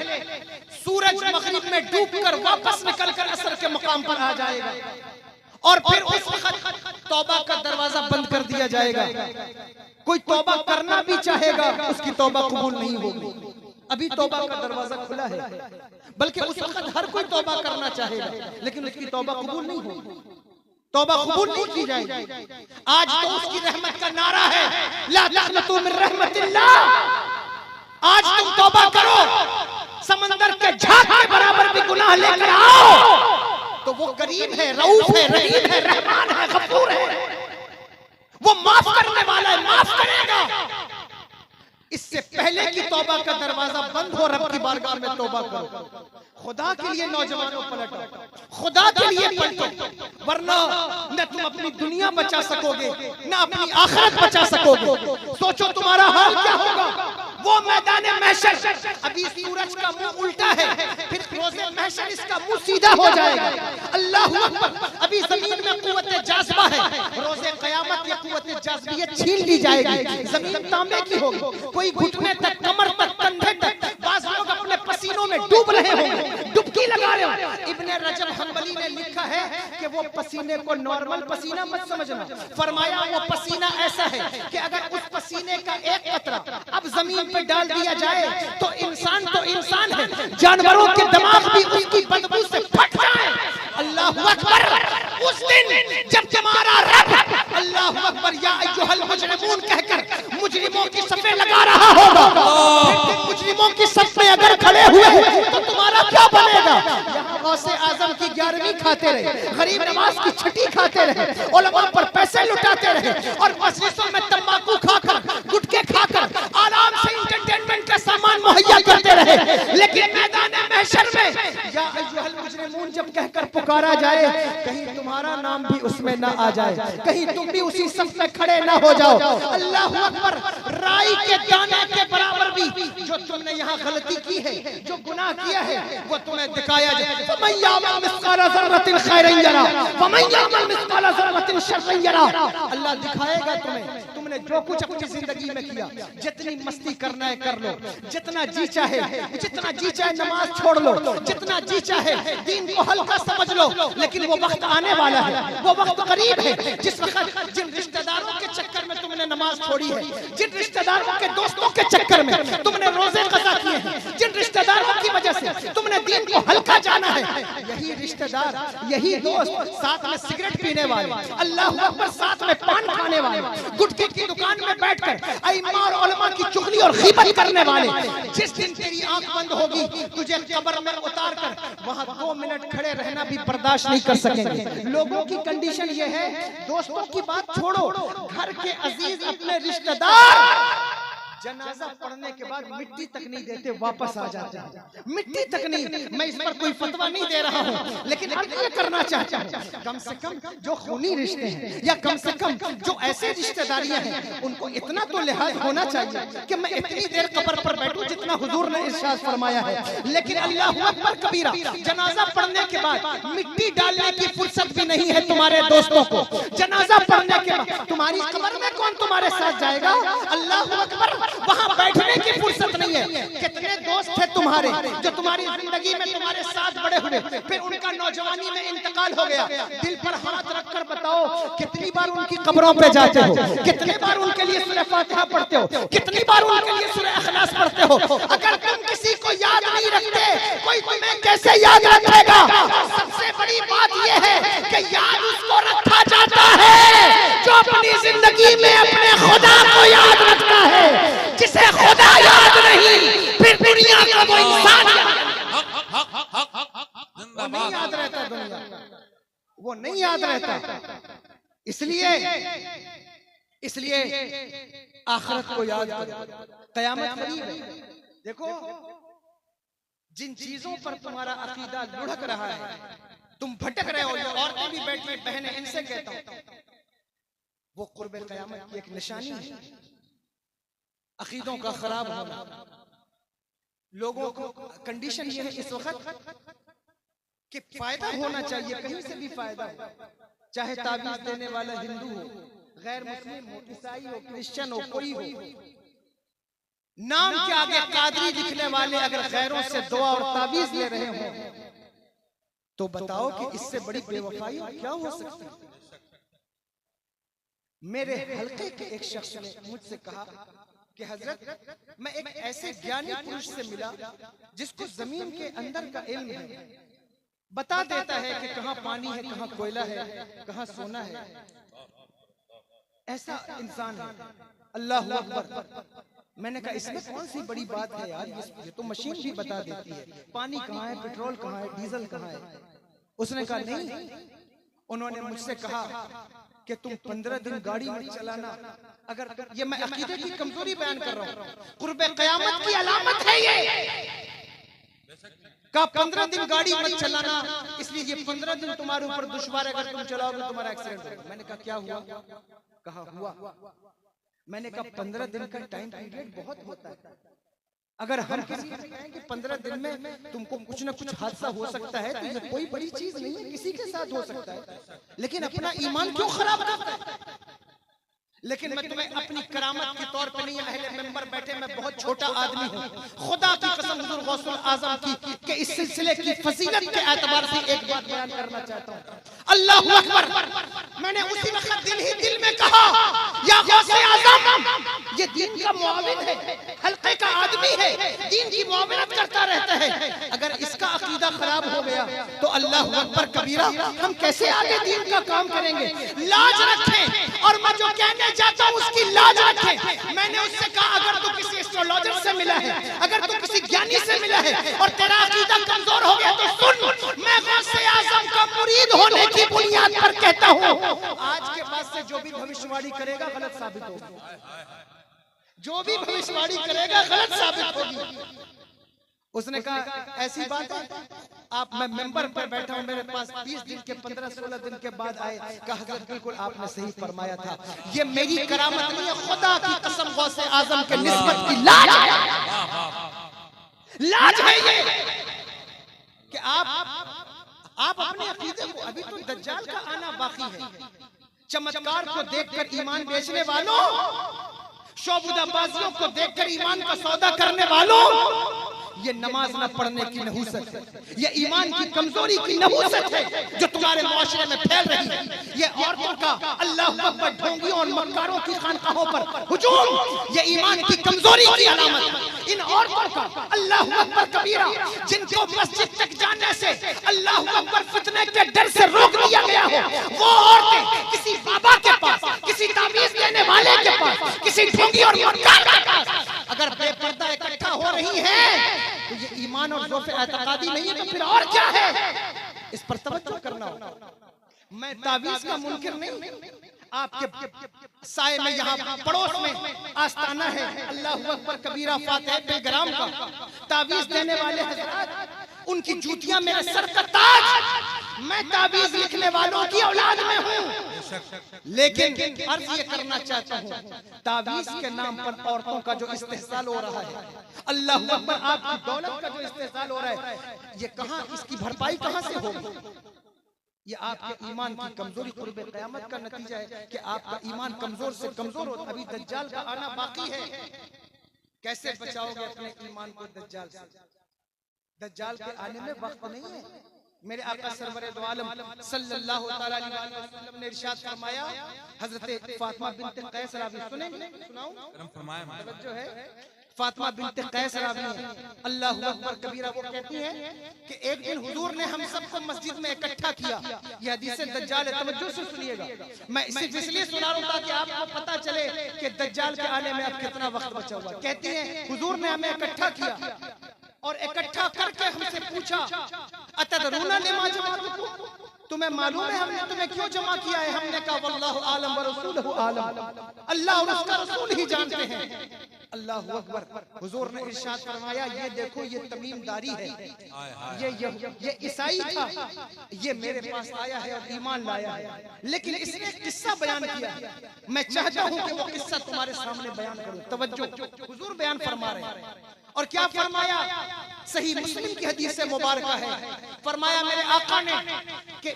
सूरज मग़रिब में डूबकर वापस निकलकर असर के मकाम पर आ जाएगा और फिर उस वक्त तौबा का दरवाजा बंद कर दिया जाएगा। कोई तौबा करना भी चाहेगा, उसकी तौबा कबूल नहीं होगी। अभी तौबा का दरवाजा खुला है, बल्कि उस वक्त हर कोई तौबा करना चाहेगा, लेकिन उसकी तौबा कबूल नहीं होगी, तौबा कबूल नहीं की जाएगी। आज तो उसकी रहमत का नारा है, ला तक़नतू मिन रहमतिल्लाह। आज तुम तौबा करो, समंदर के झाग के बराबर भी गुनाह लेकर आओ तो वो करीम है, रऊफ है, रहीम है, रहमान है, गफूर है, वो माफ करने वाला है, माफ करेगा। इससे पहले कि तौबा का दरवाजा बंद हो, रब की बारगाह में तौबा करो। खुदा के लिए नौजवानों पलटो, खुदा के लिए पलटो, वरना न तुम अपनी दुनिया बचा सकोगे न अपनी आखिरत बचा सकोगे। सोचो तुम्हारा हाल क्या होगा। वो मैदान महशर, अभी सूरज का मुंह उल्टा है, फिर रोज़े महशर इसका मुंह सीधा हो जाएगा। अल्लाहू अकबर। अभी जमीन में कुव्वत जाज़िबा है, रोज़े क़यामत ये कुव्वत जाज़िबियत छीन ली जाएगी, जमीन तांबे की होगी। कोई घुटने तक, कमर तक, कंधे तक, बाज़ लोग अपने पसीनों में डूब रहे होंगे, डुबकी लगा रहे हो। इब्ने रजब हम्बली ने लिखा है कि वो पसीने को नॉर्मल पसीना मत समझना, फरमाया वो पसीना ऐसा है कि अगर उस पसीने का एक कतरा अब जमीन पे डाल दिया जाए तो इंसान है, जानवरों के दिमाग भी उसकी बदबू से फट जाए। अल्लाहू अकबर। उस दिन जब तुम्हारा रब अल्लाहू अकबर या अय्युहल मुजरिमून कहकर मुजरिमों की सफ़ें लगा रहा होगा, मुजरिमों की सफ़ में अगर खड़े हुए तो तुम्हारा क्या बनेगा। यहाँ गौसे आजम की 11वीं खाते रहे, गरीब नवाज की छठी खाते रहे, उलमा पर पैसे लुटाते रहे और मस्जिदों में तंबाकू खाकर, गुटखे खाकर आराम से एंटरटेनमेंट का सामान मुहैया करते रहे। लेकिन मैदान महशर में या अय्युहल मुजरिमून जब कहकर पुकारा जाए, कहीं तुम्हारा नाम भी उसमें ना आ जाए, कहीं तुम भी उसी सफ में खड़े ना हो जाओ। अल्लाहू अकबर। राई के दाने के बराबर भी जो तुमने यहाँ गलती की है, जो गुनाह किया है, वो तुम्हें दिखाया जाए। फमन यामल मिस्काला ज़र्रतिन खैरन यरा वमन यामल मिस्काला ज़र्रतिन शर्रन यरा। अल्लाह दिखाएगा तुम्हें, तुमने जो कुछ अपनी जिंदगी में किया। जितनी मस्ती करना है कर लो, जितना जी चाहे नमाज छोड़ लो, जितना जी चाहे दीन को हल्का समझ लो, लेकिन वो वक्त आने वाला है, वो वक्त करीब है जिस वक्त जिन रिश्तेदारों के चक्कर में तुमने नमाज छोड़ी है, जिन रिश्तेदारों के दोस्तों के चक्कर में तुमने रोजे कज़ा किए हैं, जिन रिश्तेदारों की वजह से तुमने दीन को हल्का जाना है। यही रिश्तेदार, यही दोस्त, साथ में सिगरेट पीने वाले, अल्लाह अकबर, साथ में पान खाने वाले, गुटखे की दुकान में बैठकर अइम्मा और उलमा की चुगली और गीबत करने वाले, जिस दिन तेरी आंख बंद होगी तुझे कब्र में उतार कर वहां 2 मिनट खड़े रहना भी बर्दाश्त नहीं कर सकेंगे। लोगों की कंडीशन ये है, दोस्तों की बात छोड़ो, घर के अजीज अपने रिश्तेदार जनाजा पढ़ने के बाद मिट्टी तक नहीं देते, वापस आ जाते हैं। मिट्टी तक नहीं, मैं इस पर कोई फतवा नहीं दे रहा हूँ, लेकिन अब ये करना चाहता हूँ, कम से कम जो खूनी रिश्ते हैं या कम से कम जो ऐसे रिश्तेदारियां हैं उनको इतना तो लिहाज होना चाहिए कि मैं इतनी देर कब्र पर बैठूं जितना हुजूर ने इरशाद फरमाया है। लेकिन अल्लाहु अकबर कबीरा, जनाजा पढ़ने के बाद मिट्टी डालने की फुर्सत भी नहीं है तुम्हारे दोस्तों को। जनाजा पढ़ने के बाद तुम्हारी कब्र में कौन तुम्हारे साथ जाएगा? अल्लाहु अकबर, वहां बैठने की फुर्सत नहीं है। कितने दोस्त थे तुम्हारे जो तुम्हारी जिंदगी में तुम्हारे साथ बड़े हुए, फिर उनका नौजवानी में इंतकाल हो गया। दिल पर हाथ रखकर बताओ, कितनी बार उनकी कब्रों पे जाते हो? कितनी बार उनके लिए सूरह फातिहा पढ़ते हो? कितनी बार उनके लिए सूरह इखलास पढ़ते हो? अगर तुम किसी को याद नहीं रखते, कोई तुम्हें कैसे याद रखेगा? सबसे बड़ी बात यह है कि याद उसको रखा जाता है जो अपनी जिंदगी में अपने खुदा को याद रखता है। जिसे खुदा याद नहीं, फिर दुनिया का वो इंसान वो नहीं याद रहता, दुनिया वो नहीं याद रहता। इसलिए आखिरत को याद करो, कयामत करीब है। देखो, जिन चीजों पर तुम्हारा अकीदा लुढ़क रहा है, तुम भटक रहे हो, औरतें भी बैठी बहनें, इनसे कहता हूं वो कुर्बे कयामत की एक निशानी है। अकीदों का खराब होना, लोगों को कंडीशन ये है इस वक्त कि फायदा होना चाहिए, कहीं से भी फायदा हो, चाहे ताबीज देने वाला हिंदू हो, गैर मुस्लिम हो, ईसाई हो, क्रिश्चियन हो, कोई हो, नाम के आगे कादरी लिखने वाले अगर गैरों से दुआ और ताबीज ले रहे हो तो बताओ कि इससे बड़ी बेवफाई क्या हो सकती है? मेरे हल्के के एक शख्स ने मुझसे कहा कि हजरत, मैं एक ऐसे ज्ञानी पुरुष से मिला जिसको जमीन के अंदर का इल्म है, बता देता है कि कहां पानी है, कहां कोयला है, कहां सोना है। ऐसा इंसान है। अल्लाह अकबर। मैंने कहा इसमें कौन सी बड़ी बात है यार, ये तो मशीन भी बता देती है पानी कहां है, पेट्रोल कहां है, डीजल कहां है। उसने कहा नहीं, उन्होंने मुझसे कहा कि तुम 15 दिन गाड़ी मत चलाना। अगर ये मैं अकीदे की कमजोरी बयान कर रहा हूँ, कुर्बे कयामत की अलामत है ये। कहा 15 दिन गाड़ी मत चलाना, इसलिए ये 15 दिन तुम्हारे ऊपर दुश्वार है, अगर तुम चलाओगे तुम्हारा एक्सीडेंट होगा। मैंने कहा क्या हुआ? कहा हुआ। मैंने कहा 15 दिन का टाइम पीरियड बहुत होता है। अगर हम किसी से कहें कि 15 दिन में तुमको कुछ न कुछ हादसा हो सकता है तो ये कोई बड़ी चीज नहीं है, किसी के साथ हो सकता है, लेकिन अपना ईमान क्यों खराब करता है? लेकिन मैं तुम्हें अपनी करामत के तौर पे नहीं, अहले मेंबर बैठे, मैं बहुत छोटा आदमी हूँ, खुदा की कसम हुजूर गौसुल आजम की कि इस सिलसिले की फजीलत के एतबार से एक बात बयान करना चाहता हूँ। अल्लाहु अकबर। मैंने उसी वक्त दिल में कहा, या गौसे आजम, ये दीन का मुआविन है, हल्के का आदमी है, दीन की मुआविनत करता रहता है। अगर इसका अकीदा खराब हो गया तो अल्लाहु अकबर कबीरा, हम कैसे आगे दीन का काम करेंगे? लाज रखें, और मैं जो कहने चाहता हूं उसकी लाज रखें। मैंने उससे कहा अगर तू किसी एस्ट्रोलॉजर से मिला है, अगर तू किसी ज्ञानी से मिला है और तेरा अकीदा कमजोर हो गया तो सुन, मैं गौसे आजम का मुरीद होने की बुनियाद पर कहता हूं, आज के बाद से जो भी भविष्यवाणी करेगा गलत साबित होगी। जो भी भविष्यवाणी करेगा गलत साबित होगी। उसने कहा ऐसी बात है, आप, मैं मेंबर पर बैठा हूं, मेरे पास 20 दिन के 15-16 दिन के बाद आए। कहा हजरत बिल्कुल आपने सही फरमाया था, ये मेरी करामत नहीं है, खुदा की कसम गौसे आजम के निस्बत की लाज है। लाज है ये कि आप अपने अकीदे को, अभी तो दज्जाल का आना बाकी है, चमत्कार को देखकर ईमान बेचने वालों, शोबुदाबाजियों को देखकर ईमान का सौदा करने वालों, ये नमाज न पढ़ने की नहूसत है, ये ईमान की कमजोरी की नहूसत है जो तुम्हारे मुआशरे में फैल रही है। ये औरतों का अल्लाह अकबर ढोंगियों और मक्कारों की खानकाहों पर हुजूम, ये ईमान की कमजोरी की अलामत है। इन औरतों का अल्लाह अकबर कबीरा, जिनको मस्जिद तक जाने से अल्लाह अकबर फितने के डर से रोक दिया गया हो, वो औरतें किसी बाबा के पास, किसी तावीज़ देने वाले के पास, किसी ढोंगी और मक्कार के पास अगर बेपर्दा इकट्ठा हो रही हैं, तो ये ईमान और ज़ौफ़ एतक़ादी नहीं है तो फिर और क्या है? इस पर तवज्जो करना होगा। मैं तावीज़ का मुनकिर नहीं, आपके साए में यहाँ पड़ोस में आस्ताना है अल्लाह अकबर कबीरा फातिहा बेगराम का, तावीज़ देने वाले हज़रात उनकी जूतियां मेरे सर का ताज। मैं तावीज़ लिखने वालों की औलाद में हूँ, लेकिन अर्ज ये करना चाहता हूँ, तावीज़ के नाम पर औरतों का जो इस्तेहसाल हो रहा है, अल्लाह अकबर आपकी दौलत का जो इस्तेहसाल हो रहा है, ये कहाँ, इसकी भरपाई कहाँ से होगी? ये आपके ईमान की कमजोरी कुर्बे क़यामत का नतीजा है कि आपका ईमान कमजोर से कमजोर हो। अभी दज्जाल का आना बाकी है, कैसे बचाओगे अपने ईमान को दज्जाल से? दज्जाल के आने में वक्त नहीं है। मेरे आका सरवरे दो आलम सल्लल्लाहु तआला अलैहि वसल्लम ने इरशाद फरमाया, हजरत फातिमा बिन्त कैस रावी, सुनाऊं? जो है फातिमा बिन्त कैस रावी अल्लाह अकबर कबीरा, वो कहती हैं कि एक दिन हुजूर ने हम सबको मस्जिद में इकट्ठा किया। ये हदीस दज्जाल है, तवज्जो से सुनिएगा। मैं सिर्फ इसलिए सुना रहा हूं ताकि आपको पता चले कि दज्जाल के आने में अब कितना वक्त बचा हुआ है। कहती हैं हुजूर ने हमें इकट्ठा किया और इकट्ठा करके हमसे पूछा, अतदरूना लिमा जमअतुकुम, तुम्हें मालूम है हमने तुम्हें क्यों जमा किया है? हमने कहा वल्लाहु आलम व रसूलुहु आलम, अल्लाह और उसका रसूल ही जानते हैं। अल्लाह अकबर। हुजूर ने इरशाद फरमाया, ये देखो ये तमीमदारी है, ये ईसाई था, ये मेरे पास आया है और ईमान लाया है, लेकिन इसने किस्सा बयान किया। मैं चाहता हूँ कि वो किस्सा तुम्हारे सामने बयान करूं। तवज्जो, हुजूर बयान फरमा रहे हैं और क्या फरमाया? सही मुस्लिम की हदीस से मुबारक है, फरमाया मेरे आका ने कि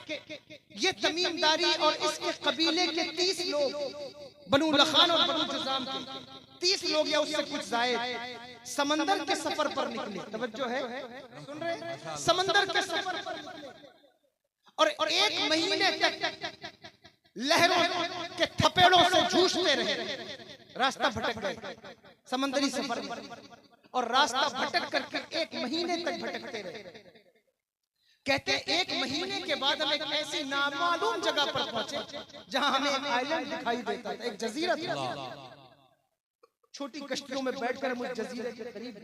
ये तमीमदारी और इसके कबीले के 30 लोग, बनु लखान और बनु जुज़ाम के 30 लोग या उससे कुछ ज़ायद समंदर के सफर पर निकले। तवज्जो है, सुन रहे? समंदर के सफर पर निकले और 1 महीने तक लहरों के थपेड़ों से जूझते रहे, रास्ता भटक गए समंदरी सफर में, और रास्ता भटक करके 1 महीने तक भटकते रहे। कहते 1 महीने के बाद हम एक ऐसी नामालूम जगह पर पहुंचे जहां हमें एक आइलैंड दिखाई देता था, एक जजीरा था। छोटी कश्तियों में बैठकर हम उस जजीरे के करीब,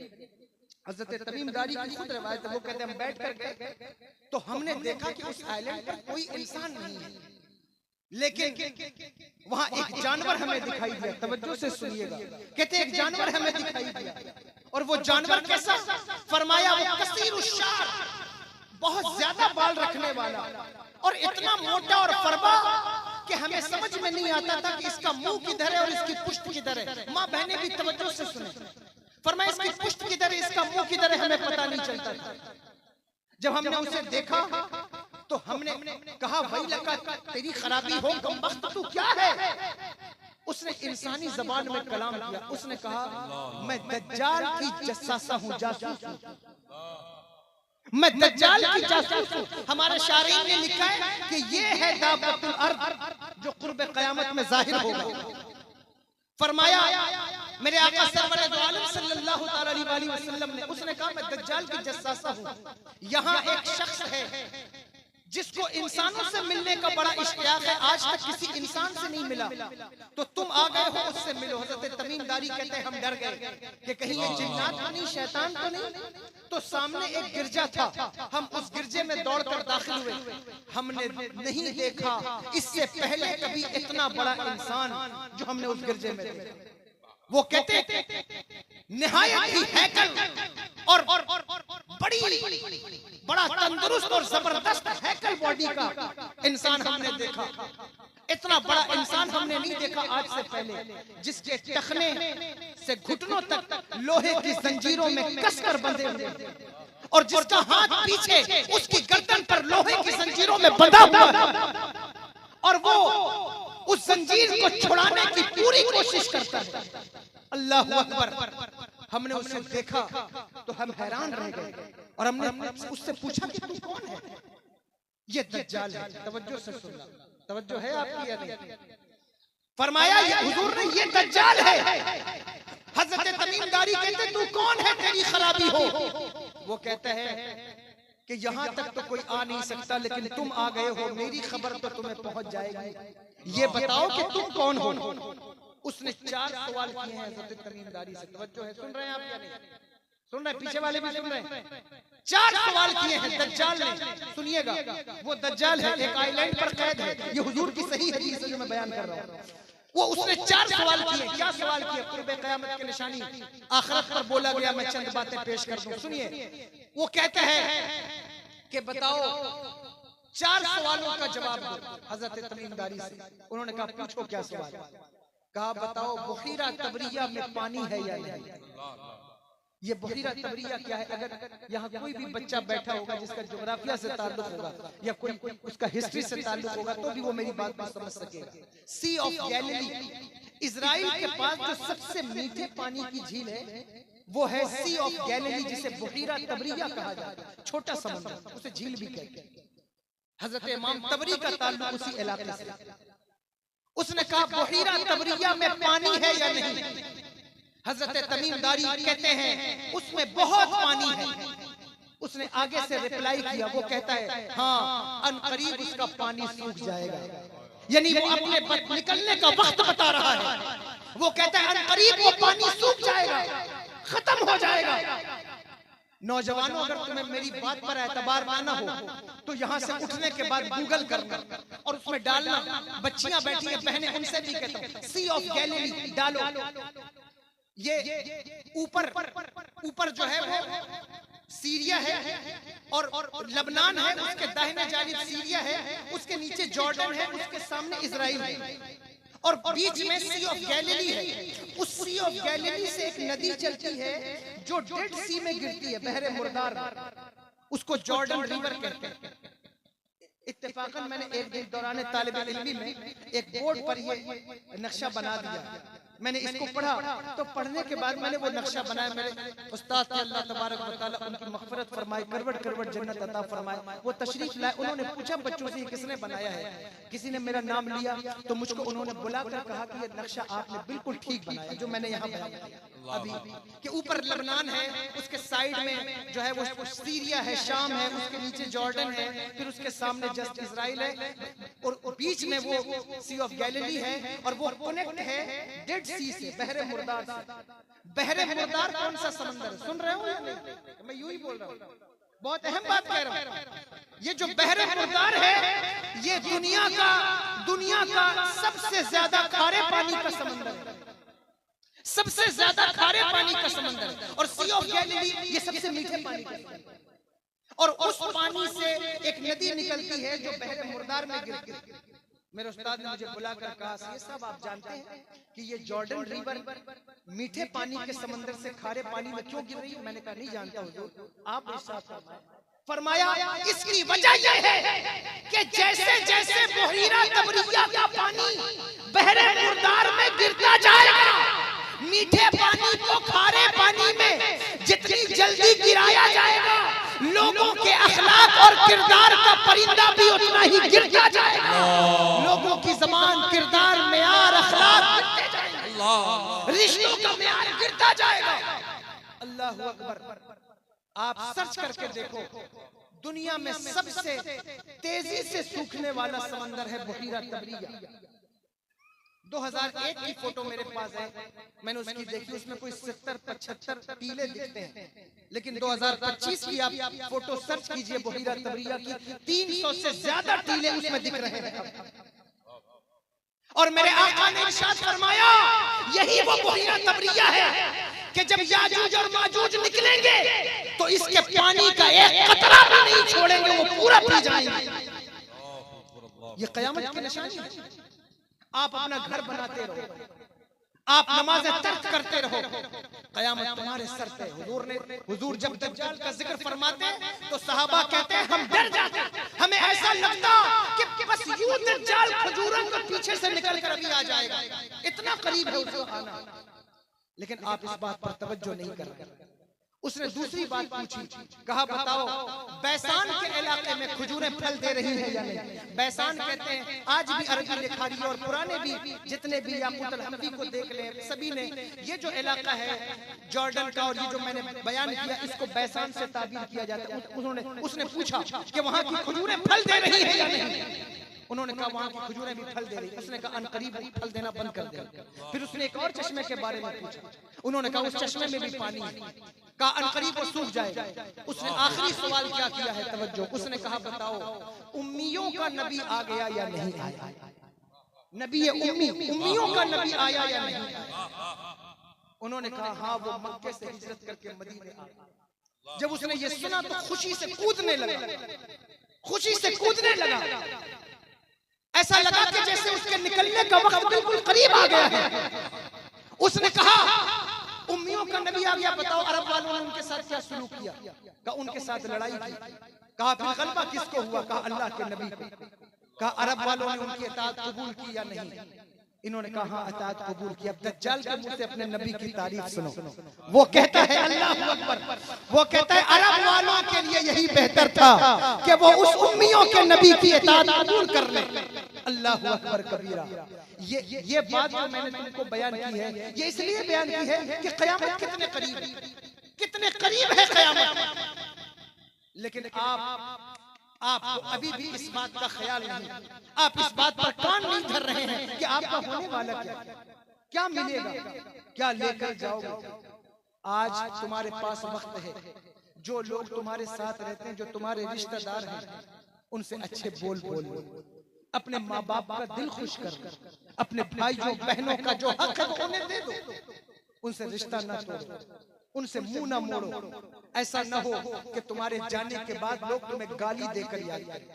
हजरत तमीमदारी की खुद रवायत है, वो कहते हैं हम बैठ कर गए तो हमने देखा कि उस आइलैंड पर कोई इंसान नहीं है, लेकिन वहां एक जानवर हमें दिखाई दिया। तवज्जो से सुनिएगा, कहते एक जानवर हमें दिखाई दिया, और वो जानवर कैसा? फरमाया वो कसीरुश्शार, बहुत ज्यादा बाल रखने वाला और इतना मोटा और फरबा कि हमें समझ में नहीं आता था कि इसका मुंह किधर है और इसकी पुष्ट किधर है। माँ बहनें भी तवज्जो से सुने, फरमाया इसकी पुष्ट किधर है, इसका मुंह किधर है, हमें पता नहीं चलता था। जब हमने उसे देखा तो हमने कहा वही लगा तेरी खराबी हो कमबख्त, तू क्या है? उसने इंसानी जबान में कलाम किया, उसने कहा मैं दज्जाल की जस्सासा हूँ, जासूस हूँ, मैं दज्जाल की जासूस हूँ। हमारे शारीर ने लिखा है कि ये है दाबतुल अर्द जो कुर्बे क़यामत में जाहिर होगा। फरमाया मेरे आका सरवरे दो आलम सल्लल्लाहु अलैहि वसल्लम ने, उसने कहा मैं दज्जाल की जस्सासा हूँ। यहाँ एक शख्स है जिसको इंसानों से मिलने का बड़ा इश्तियाक है, आज तक किसी इंसान से नहीं मिला, तो तुम आ गए हो उससे मिलो। हजरत तमीमदारी कहते हैं हम डर गए कि कहीं ये जिन्नात तो नहीं, शैतान तो नहीं। तो सामने एक गिरजा था, हम उस गिरजे में दौड़कर दाखिल हुए। हमने नहीं देखा इससे पहले कभी इतना बड़ा इंसान जो हमने उस गिरजे में देखा। वो कहते निहायत ही हैकल और बड़ा तंदुरुस्त और जबरदस्त हैकल बॉडी का इंसान हमने देखा। इतना बड़ा इंसान हमने नहीं देखा आज से पहले, जिसके टखने से घुटनों तक लोहे की जंजीरों में कसकर बंधे हुए और जिसका हाथ पीछे उसकी गर्दन पर लोहे की जंजीरों में बंधा हुआ और वो उस जंजीर को छुड़ाने की पूरी कोशिश करता है। अल्लाह अकबर। हमने उसे देखा तो हम हैरान रह गए और हमने उससे पूछा कि तू कौन है? ये दज्जाल है। तवज्जो से सुनना, तवज्जो है आपकी या नहीं? फरमाया ये हुजूर ने, ये दज्जाल है। हजरत तमीमदारी कहते तू कौन है, तेरी खराबी हो? वो कहता है कि यहाँ तक तो कोई आ नहीं सकता, लेकिन तुम आ गए हो, मेरी खबर तो तुम्हें पहुंच जाएगी। ये बताओ कि तुम कौन हो? उसने 4 सवाल किए हैं हजरत तमीमदारी से। तवज्जो है, सुन रहे हैं आप या नहीं? सुन रहे हैं? पीछे वाले भी सुन रहे हैं? 4 सवाल किए हैं दज्जाल ने। सुनिएगा, वो दज्जाल है, एक आइलैंड पर कैद है। ये हुजूर की सही हदीस है जो मैं बयान कर रहा हूँ। वो उसने 4 सवाल किए। क्या सवाल किए? कुर्बे क़यामत की निशानी आखिरत पर बोला गया। मैं चंद बातें पेश कर दूं, सुनिए। वो कहता है कि बताओ 4 सवालों का जवाब दो हजरत तमीमदारी से। उन्होंने कहा पूछो क्या सवाल? कहा बताओ बुखीरा तबरिया में पानी है या नहीं? ये बुखीरा तबरिया क्या है? अगर यहाँ कोई भी बच्चा बैठा होगा जिसका ज्योग्राफिया से ताल्लुक होगा या कोई उसका हिस्ट्री से ताल्लुक होगा तो भी वो मेरी बात को समझ सकेगा। सी ऑफ गैलिली, इजराइल के पास जो सबसे मीठे पानी की झील है वो है सी ऑफ गैलिली, जिसे बुखीरा तबरिया कहा जाता है। छोटा समुद्र, उसे झील भी कहते हैं। हजरत इमाम तबरी का ताल्लुक उसी इलाके से। उसने कहा बुखीरा तबरिया में पानी है या नहीं? हजरत तमीमदारी कहते हैं उसमें बहुत पानी है। उसने आगे से रिप्लाई किया, वो कहता है हाँ, अनकरीब उसका पानी सूख जाएगा। यानी वो अपने निकलने का वक्त बता रहा है। वो कहता है अनकरीब वो पानी सूख जाएगा, खत्म हो जाएगा। नौजवानों, अगर तुम्हें मेरी बात पर एतबार ना हो तो यहाँ से उठने के बाद गूगल करना और उसमें डालना। बच्चियां बैठी हैं, बहनें, उनसे भी कहता हूँ सी ऑफ गैलिली डालो। ये ऊपर जो है वो सीरिया है और लबनान है, उसके दाहिने जानिब सीरिया है, उसके नीचे जॉर्डन है, उसके सामने इजराइल है और बीच में सी ऑफ गैलिली है। उस सी ऑफ गैलिली से एक नदी चलती है जो डेड सी में गिरती है, बहरे मुर्दार, उसको जॉर्डन रिवर कहते हैं। इत्तेफाकन मैंने एक दिन दौरान तालिब इल्मी में एक बोर्ड पर ये नक्शा बना दिया। मैंने इसको पढ़ा तो पढ़ने के बाद मैंने वो नक्शा बनाया। मेरे उस्ताद थे, अल्लाह तबारक व तआला उनकी मग़फ़िरत फरमाए, करवट करवट जन्नत अता फरमाए। वो तशरीफ लाए, उन्होंने पूछा बच्चों से ये किसने बनाया है? किसी ने मेरा नाम लिया तो मुझको उन्होंने बुलाकर कहा कि ये नक्शा आपने बिल्कुल ठीक बनाया जो मैंने यहाँ बनाया अभी। कि ऊपर लबनान है, उसके साइड में जो है वो सीरिया है, शाम है, उसके नीचे जॉर्डन है, फिर उसके सामने जस्ट इजराइल है और बीच में वो सी ऑफ गैलिली है और वो कनेक्ट है डेड सी से, बहरे मुर्दार से। बहरे मुर्दार कौन सा समंदर है? सुन रहे हो या नहीं? मैं यूं ही बोल रहा हूँ, बहुत अहम बात कह रहा हूँ। ये जो बहरे मुर्दार है ये दुनिया का सबसे ज्यादा खारे पानी का समंदर है, सबसे ज्यादा खारे पानी का समंदर है। और सी ऑफ गैलिली ये सबसे मीठे पानी का समंदर है। और उस पानी से एक नदी निकलती है जो बहरे मुर्दार में गिरती है। मेरे उस्ताद ने मुझे बुलाकर कहा ये सब आप जानते हैं कि ये जॉर्डन रिवर मीठे पानी के समंदर से खारे पानी में क्यों गिर रही है? मैंने कहा नहीं जानता हुजूर, आप इरशाद फरमाया इसकी वजह यह है कि जैसे जैसे बुखीरा तबरिया का पानी बहरे मुर्दार में गिरता जाएगा, मीठे पानी को खारे पानी में जितनी जल्दी गिराया जाएगा, लोगों के अखलाक और किरदार का परिंदा भी उतना ही गिरता जाएगा। लोगों की ज़बान, किरदार, मेयार, अखलाक गिरते जाएंगे, रिश्तों का मेयार गिरता जाएगा। अल्लाहु अकबर। आप सर्च करके देखो, दुनिया में सबसे तेजी से सूखने वाला समंदर है बुखीरा तबरिया। 2001 की फोटो मेरे पास है, मैंने उसकी देखी, उसमें कोई 70-75 टीले दिखते हैं, लेकिन 2025 की आप फोटो सर्च कीजिए बुखीरा तबरिया की, 300 से ज्यादा टीले उसमें दिख रहे हैं। और मेरे आका ने इरशाद फरमाया यही वो बुखीरा तबरिया है कि जब याजूज और माजूज निकलेंगे तो इसके पानी का एक कतरा भी नहीं छोड़ेंगे, वो पूरा पी जाएंगे। ये क़यामत की निशानी है। आप अपना घर बनाते रहो, आप नमाज़ें तर्क करते रहो, क़यामत तुम्हारे सर पे। हुजूर जब दज्जाल का जिक्र फरमाते तो सहाबा कहते हैं हम डर जाते, हमें ऐसा लगता कि बस यूं दज्जाल खजूरों के पीछे से निकल कर अभी आ जाएगा, इतना करीब है उसका आना। लेकिन आप इस बात पर तवज्जो नहीं कर रहे। उसने दूसरी बात पूछी, कहा बताओ बैसान के इलाके में खजूरें फल दे रही हैं या नहीं? बैसान कहते हैं आज भी अरबी लिखारी और पुराने भी जितने भी याकूत अल-हम्दी को देख लें सभी ने ये जो इलाका है जॉर्डन का और ये जो मैंने बयान किया इसको बैसान से ताबीर किया जाता है। उसने पूछा कि वहाँ की खजूरें फल दे रही हैं या नहीं? उन्होंने कहा वहाँ की खजूरें भी फल दे रही। उसने कहा अनकरीब फल देना बंद कर देगा। फिर उसने एक और चश्मे के बारे में पूछा। उन्होंने कहा उस चश्मे में भी पानी है, कहा अनकरीब वो सूख जाएगा। उसने आखिरी सवाल क्या किया है, तवज्जो, उसने कहा बताओ उम्मियों का नबी आ गया या नहीं आया? नबी उम्मियों का नबी आया या नहीं? उन्होंने कहा हाँ वो मक्के से हिजरत करके मदीने आया। जब उसने ये सुना तो खुशी से कूदने लगा, खुशी से कूदने लगा। ऐसा लगा कि जैसे उसके निकलने का वक्त बिल्कुल करीब आ गया है। उसने कहा उम्मियों का नबी आ गया, बताओ अरब वालों ने उनके साथ क्या सलूक किया? कहा उनके साथ लड़ाई की। कहा फिर गलबा किसको हुआ? कहा अल्लाह के नबी को। कहा अरब वालों ने उनकी इताअत कबूल की या नहीं? इन्होंने कहा हाँ इताअत कबूल की। अब दज्जाल के मुंह से अपने नबी की तारीफ सुनो। वो कहता है अल्लाहु अकबर, वो कहता है अरब वालों के लिए यही बेहतर था कि वो उस उम्मियों के नबी की इताअत कबूल कर ले। अल्लाहु अकबर कबीरा। ये बात जो मैंने तुमको बयान की है ये इसलिए बयान की है कि क़यामत कितने करीब है, कितने करीब है क़यामत। लेकिन आपको अभी भी इस बात का ख्याल नहीं, आप इस बात पर कान नहीं धर रहे हैं कि आपका होने वाला क्या मिलेगा, क्या लेकर जाओगे। आज तुम्हारे पास वक्त है, जो लोग तुम्हारे साथ रहते हैं, जो तुम्हारे रिश्तेदार हैं, उनसे अच्छे बोल अपने माँ बाप का दिल खुश कर, अपने भाइयों बहनों का जो हक है वो उन्हें दे दो, उनसे रिश्ता ना तोड़ो, उनसे मुंह ना मोड़ो। ऐसा न हो कि तुम्हारे जाने के बाद लोग तुम्हें गाली देकर याद करें।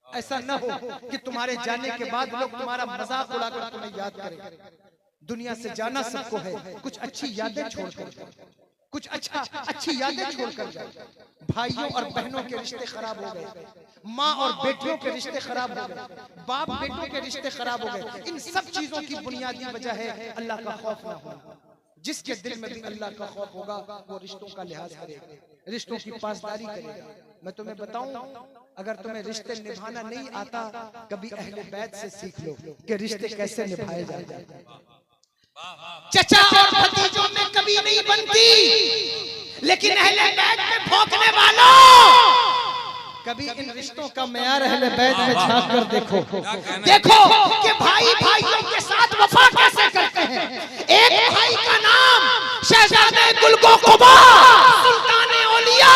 ऐसा न हो कि तुम्हारे जाने के बाद लोग तुम्हारा मजाक उड़ाकर तुम्हें याद करें। दुनिया से जाना सबको है, कुछ अच्छी यादें छोड़कर, कुछ अच्छी यादें छोड़कर जाओ। भाइयों और बहनों के रिश्ते खराब हो गए, माँ और बेटियों के रिश्ते खराब हो गए, बाप बेटों के रिश्ते खराब हो गए। इन सब चीजों की बुनियादी वजह है अल्लाह का खौफ ना होना। जिसके दिल में भी अल्लाह का खौफ होगा वो रिश्तों का लिहाज करेगा, रिश्तों की पासदारी करेगा। मैं तुम्हें बताऊं, अगर तुम्हें रिश्ते निभाना नहीं आता, कभी अहले बैत से सीख लो कि रिश्ते कैसे निभाए जाते हैं। चचा और भतीजों में कभी नहीं बनती, लेकिन अहले बैत में भौंकने वालों, कभी इन रिश्तों का मेयार अहले बैत में झांक कर देखो कि भाई भाइयों के साथ वफा कैसे करते हैं। एक भाई का नाम शहजादे गुलगो कुबा सुल्तान औलिया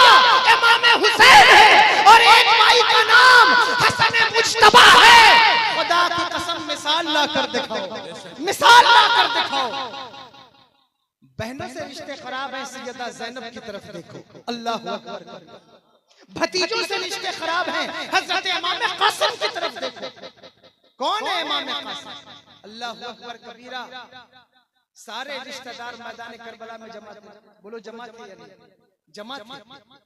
इमाम हुसैन है और एक भाई का नाम हसन मुज्तबा है। खुदा की कसम मिसाल ला कर दिखाओ, मिसाल ला कर दिखाओ। बहनों से रिश्ते खराब हैं, सैयदा ज़ैनब की तरफ देखो, अल्लाहु अकबर। भतीजों से रिश्ते खराब हैं, हजरत इमाम कासिम की तरफ देखो। कौन है इमाम कासिम? अल्लाहु अकबर कबीरा। सारे रिश्तेदार मैदान करबला में जमा थे। बोलो जमा थे या नहीं? जमा थे,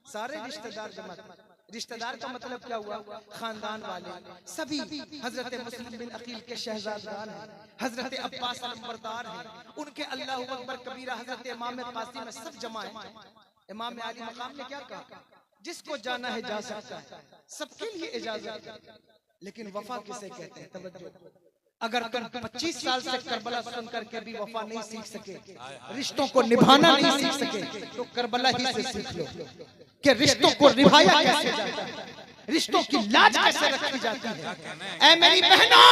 सारे रिश्तेदार जमा थे। रिश्तेदार का मतलब क्या हुआ? खानदान वाले सभी। हजरत मुस्लिम बिन अकील के शहजादान हैं, हजरत अब्बास अलंबरदार हैं, उनके अल्लाहु अकबर कबीरा हजरत इमाम कासिम में सब जमा है। इमाम आली मकाम ने क्या कहा? जिसको जाना है जा सकता है, सबके लिए इजाजत है। लेकिन वफा किसे कहते हैं? तवज्जो। अगर तुम 25 साल से करबला सुन करके भी वफा नहीं सीख सके, रिश्तों को निभाना नहीं सीख सके, तो करबला ही से सीख लो कि रिश्तों को निभाया कैसे जाता है, रिश्तों की लाज कैसे रखी जाती है। ऐ मेरी बहनों,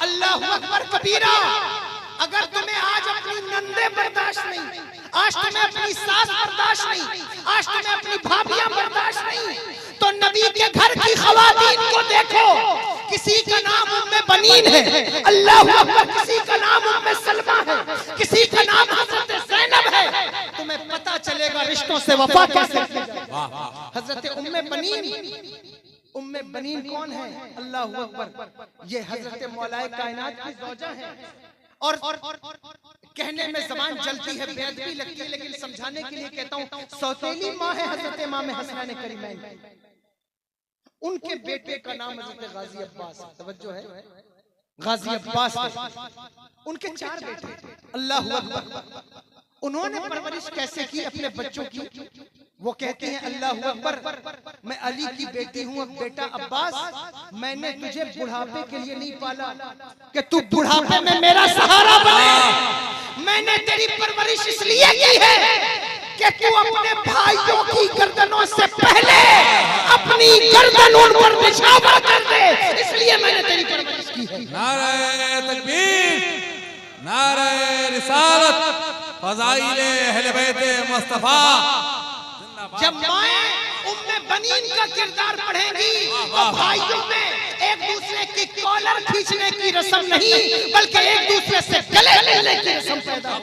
अल्लाहु अकबर कबीरा। अगर तुम्हें आज अपनी नंदे बर्दाश्त नहीं, आज तुम्हें अपनी सास बर्दाश्त नहीं, आज तुम्हें अपनी भाभियां बर्दाश्त नहीं, तो नबी के घर की खवातीन को देखो। किसी का नाम उम्मे बनीन है, अल्लाहु अकबर, किसी का नाम उम्मे सलमा है, किसी का नाम हजरत ज़ैनब है। तुम्हें पता चलेगा रिश्तों से वफा कैसे की जाए। हजरत उम्मे बनीन कौन है? अल्लाहु अकबर, ये हजरत मौलाए कायनात की ज़ौजा है। और कहने में ज़बान जलती है, बेअदबी लगती है, लेकिन समझाने के लिए कहता हूँ, सौतेली माँ है हजरत इमाम हसनैन करीमैन। उनके बेटे का नाम हजरत गाजी अब्बास है। तवज्जो है। गाजी अब्बास उनके 4 बेटे, अल्लाह अकबर। उन्होंने परवरिश कैसे की अपने बच्चों की? वो कहते हैं अल्लाह अकबर, मैं अली की बेटी हूँ, अब बेटा अब्बास, मैंने तुझे बुढ़ापे के लिए नहीं पाला कि तू बुढ़ापे में मेरा सहारा बने। मैंने तेरी परवरिश इसलिए की है कि तू अपने भाइयों की गर्दनों से पहले अपनी गर्दन उन पर निछावर कर दे, इसलिए मैंने तेरी परवरिश की है। नारे तकबीर, नारे रिसालत, फज़ाइले अहले बैत मुस्तफा। जब माएं उम्मे बनीन का किरदार पढ़ेंगी तो भाइयों में एक दूसरे की कॉलर खींचने की रस्म नहीं, बल्कि एक दूसरे से गले मिलने की रस्म पैदा हो।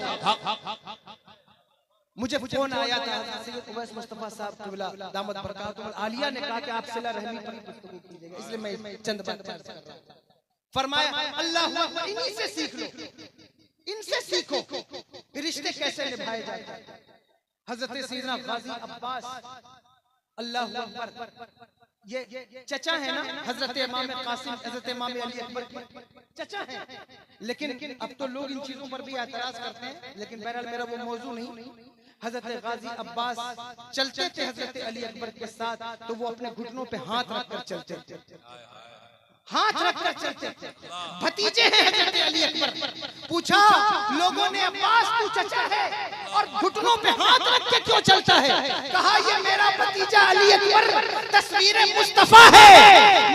मुझे फोन आया था सैयद उवैस मुस्तफा साहब क़िबला दामत बरकातुहुल आलिया ने कहा कि आप सिला रहमी पर गुफ्तगू कीजिएगा, इसलिए मैं चंद बात कर रहा हूं। फरमाया अल्लाह अकबर, इन्हीं से सीख लो, इनसे सीखो रिश्ते कैसे निभाए जाते हैं। हजरत सैयदना गाजी अब्बास अल्लाह अकबर, ये चचा है ना हजरत इमाम कासिम, हजरत इमाम अली अकबर के चचा है। लेकिन अब तो लोग इन चीजों पर भी एतराज करते हैं, लेकिन बहरहाल मेरा वो मौजू नहीं। हजरत गाजी अब्बास चलते थे हजरत अली अकबर के साथ, तो वो अपने घुटनों पे हाथ रखकर चलते थे, हाथ रखकर चलते थे। भतीजे हैं हजरत अली अकबर। पूछा लोगों ने, अब्बास तू चचा है और घुटनों पे हाथ रख के क्यों चलता है? कहा ये मेरा भतीजा अली अकबर तस्वीर मुस्तफा है,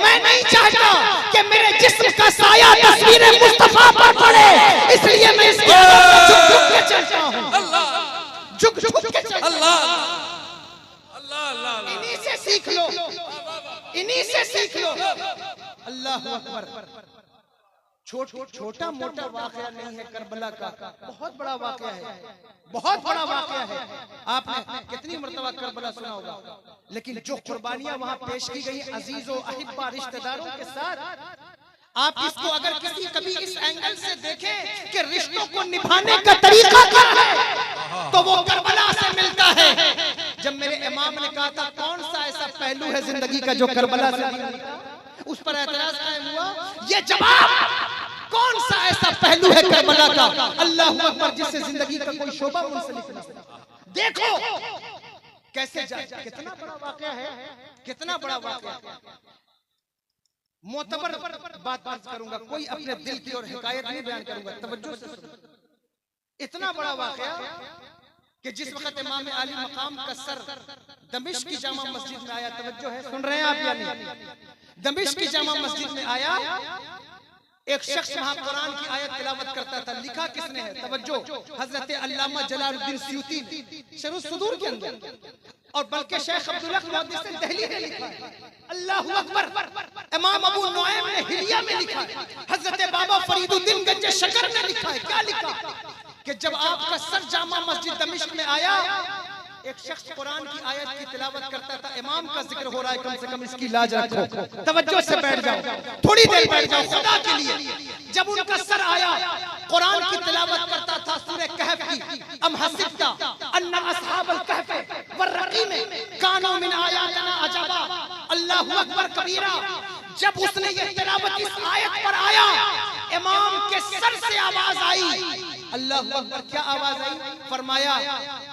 मैं नहीं चाहता कि मेरे जिस्म का साया तस्वीर मुस्तफा पर पड़े, इसलिए मैं इसके झुक झुक के चलता हूँ, झुक झुक के चलता हूँ। अल्लाह, इन्हीं से सीख लो, इन्हीं से सीख लो। अल्लाह अकबर। छोटा मोटा वाकया नहीं है करबला का, बहुत बड़ा वाकया है, बहुत बड़ा वाकया है। आपने कितनी मर्तबा करबला सुना होगा, लेकिन जो कुर्बानियां वहां पेश की गई अजीजों अहिब्बा रिश्तेदारों के साथ, आप इसको अगर कभी इस एंगल से देखें कि रिश्तों को निभाने का तरीका क्या है, तो वो करबला से मिलता है। जब मेरे इमाम ने कहा था कौन सा ऐसा पहलू है जिंदगी का जो करबला से नहीं मिलता, उस पर एतराज कायम हुआ। ये जवाब कौन सा ऐसा पहलू है करबला का, अल्लाह अकबर, जिससे जिंदगी का कोई शोभा मुंसलिक नहीं। देखो कैसे कितना बड़ा वाकया है, कितना बड़ा वाकया। मोतबर बात करूंगा, कोई अपने दिल की और हिकायत नहीं बयान करूंगा, तवज्जो से सुनो। इतना बड़ा वाकया कि जिस वक्त इमाम आली मकाम का सर दमिश्क की जामा मस्जिद में आया, तवज्जो है, सुन रहे हैं आप या नहीं? दमिश्क की जामा मस्जिद में आया, एक शख्स वहां कुरान की आयत तिलावत करता था। लिखा किसने है? तवज्जो, हजरत अल्लामा जलालुद्दीन सयूती शरूह सुदूर के अंदर, और बल्कि शेख अब्दुल हक मुहद्दिस दहली ने लिखा है। अल्लाह अकबर। इमाम अबू नुआइम ने हिलिया में लिखा है, हजरत बाबा फरीदुद्दीन गंज शकर ने लिखा है। क्या लिखा कि जब आपका सर जामा मस्जिद दमिश्क में आया, एक शख्स कुरान की आयत की तिलावत करता था, इमाम का जिक्र हो रहा है, कम से कम इसकी लाज रखो, तवज्जो से बैठ जाओ, थोड़ी देर बैठ जाओ खुदा के लिए। जब उनका सर आया, कुरान की तिलावत करता था सूरह कहफ की, अम हसिबता अन्ना अस्हाबल कहफ वर्रकीम कानू मिन आयातिना अजबा, अल्लाहु अकबर कबीरा। जब उसने ये तिलावत इस आयत पर आया, इमाम के सर से आवाज आई, अल्लाह अकबर। क्या आवाज आई? फरमाया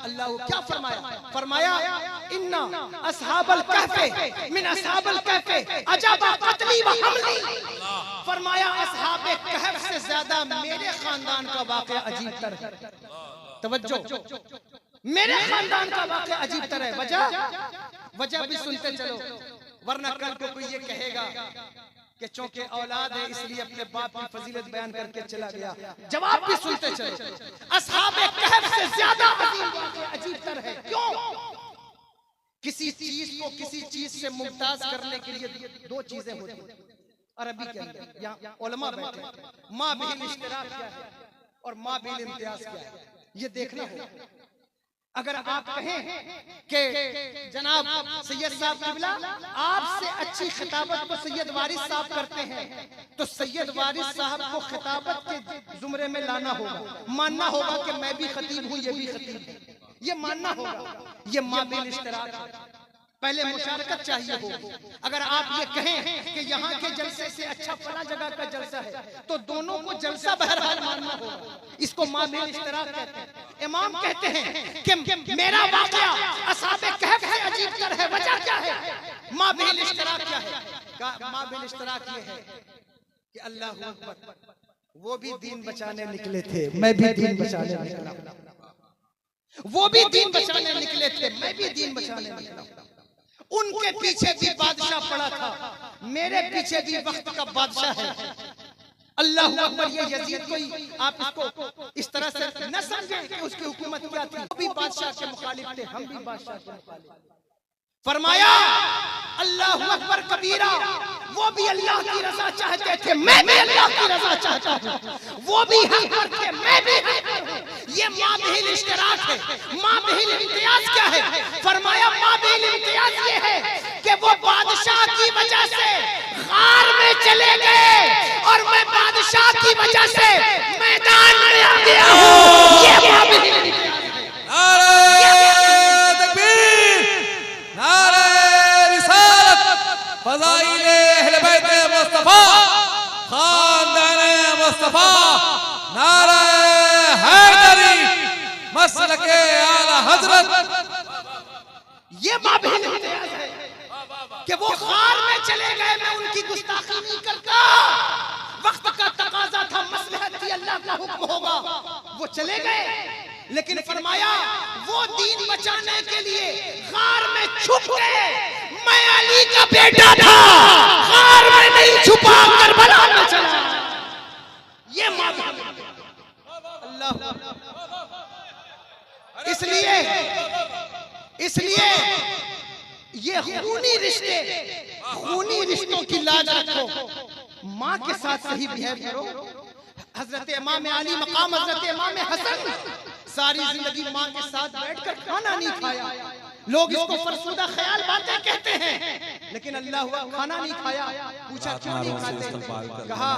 अल्लाह, क्या फरमाया? फरमाया इन्ना अस्हाबल कहफ मिन अस्हाबल कहफ अजबा कत्ली व हमली। फरमाया अस्हाबे कहफ से ज्यादा मेरे खानदान का वाकया अजीब तर है। तवज्जो, मेरे खानदान का वाकया अजीब तर है। वजह भी सुनते चलो, वरना कल को कोई ये कहेगा कि चूंकि औलाद है इसलिए अपने बाप की फजीलत बयान करके चला गया। जवाब भी सुनते चलो, अस्हाबे कहफ से ज्यादा अजीब तर है। क्यों? किसी चीज को किसी चीज से मुमताज करने के लिए दो चीजें होती हैं अरबी के अंदर। यहाँ उलमा बैठे, माँ बिल इश्तिराक क्या है और माँ बिल इम्तियाज क्या है, ये देखना होगा। अगर आप कहें कि जनाब सैयद साहब क़िबला आपसे अच्छी खिताबत को सैयद वारिस साहब करते हैं, तो सैयद वारिस साहब को खिताबत के जुमरे में लाना होगा, मानना होगा कि मैं भी खतीब हूँ, ये भी खतीब है, ये मानना होगा। ये माबिल इश्तिराक है। पहले मुशारकत चाहिए हो। अगर आप ये कहें कि यहाँ के जलसे से अच्छा फला जगह का जलसा है तो दोनों को जलसा बहरहाल मानना होगा। इसको माबिल इश्तराक कहते हैं। इमाम कहते हैं कि मेरा वाक़या असहाबे कहफ से अजीब तर है, वजह क्या है? माबिल इश्तराक क्या है? माबिल इश्तराक ये है कि अल्लाहु अकबर, वो भी दीन बचाने निकले थे, मैं भी दीन बचाने निकला। वो भी दीन बचाने निकले थे, मैं भी दीन बचाने निकला। उनके पीछे भी बादशाह पड़ा था, मेरे पीछे भी वक्त का बादशाह है। अल्लाह अकबर। ये यजीद कोई आप इसको इस तरह से न समझें कि उसकी हुकूमत क्या थी। वो भी बादशाह के मुखालिफ थे, हम भी बादशाह के मुखालिफ। फरमाया अल्लाह अकबर कबीरा, वो भी अल्लाह की रजा चाहते थे, मैं भी अल्लाह की रजा चाहता हूं। वो भी हक पर थे, मैं भी हक पर हूं। ये माबिल इश्तराक है। माबिल इम्तियाज क्या है? फरमाया माबिल इम्तियाज ये है कि वो बादशाह की वजह से गार में चले गए और मैं बादशाह की वजह से मैदान में आ गया हूं। ये माबिल इम्तियाज है। फज़ाइले अहले बैत मुस्तफा, खानदान मुस्तफा, नारा हैदरी, मसलके आला हजरत। ये माबिल इम्तियाज है कि वो खार में चले गए, मैं उनकी गुस्ताखी नहीं करता। वक्त का तकाजा था, मसलहत थी, अल्लाह का हुक्म होगा, वो चले गए। लेकिन फरमाया वो दीन बचाने के लिए खार में छुप गए। मैं अली का बेटा था, खार में नहीं छुपा, करबला में चला। ये माबिल अल्लाह। इसलिए ये खूनी रिश्तों की लाज रखो। माँ के साथ सही बिहेव करो। हजरत इमाम अली मकाम हजरत इमाम हसन सारी जिंदगी माँ के साथ बैठकर खाना नहीं खाया। लोग इसको फरसुदा ख्याल बातें कहते हैं, लेकिन अल्लाह हुआ खाना नहीं खाया। पूछा क्यों नहीं खाते? कहा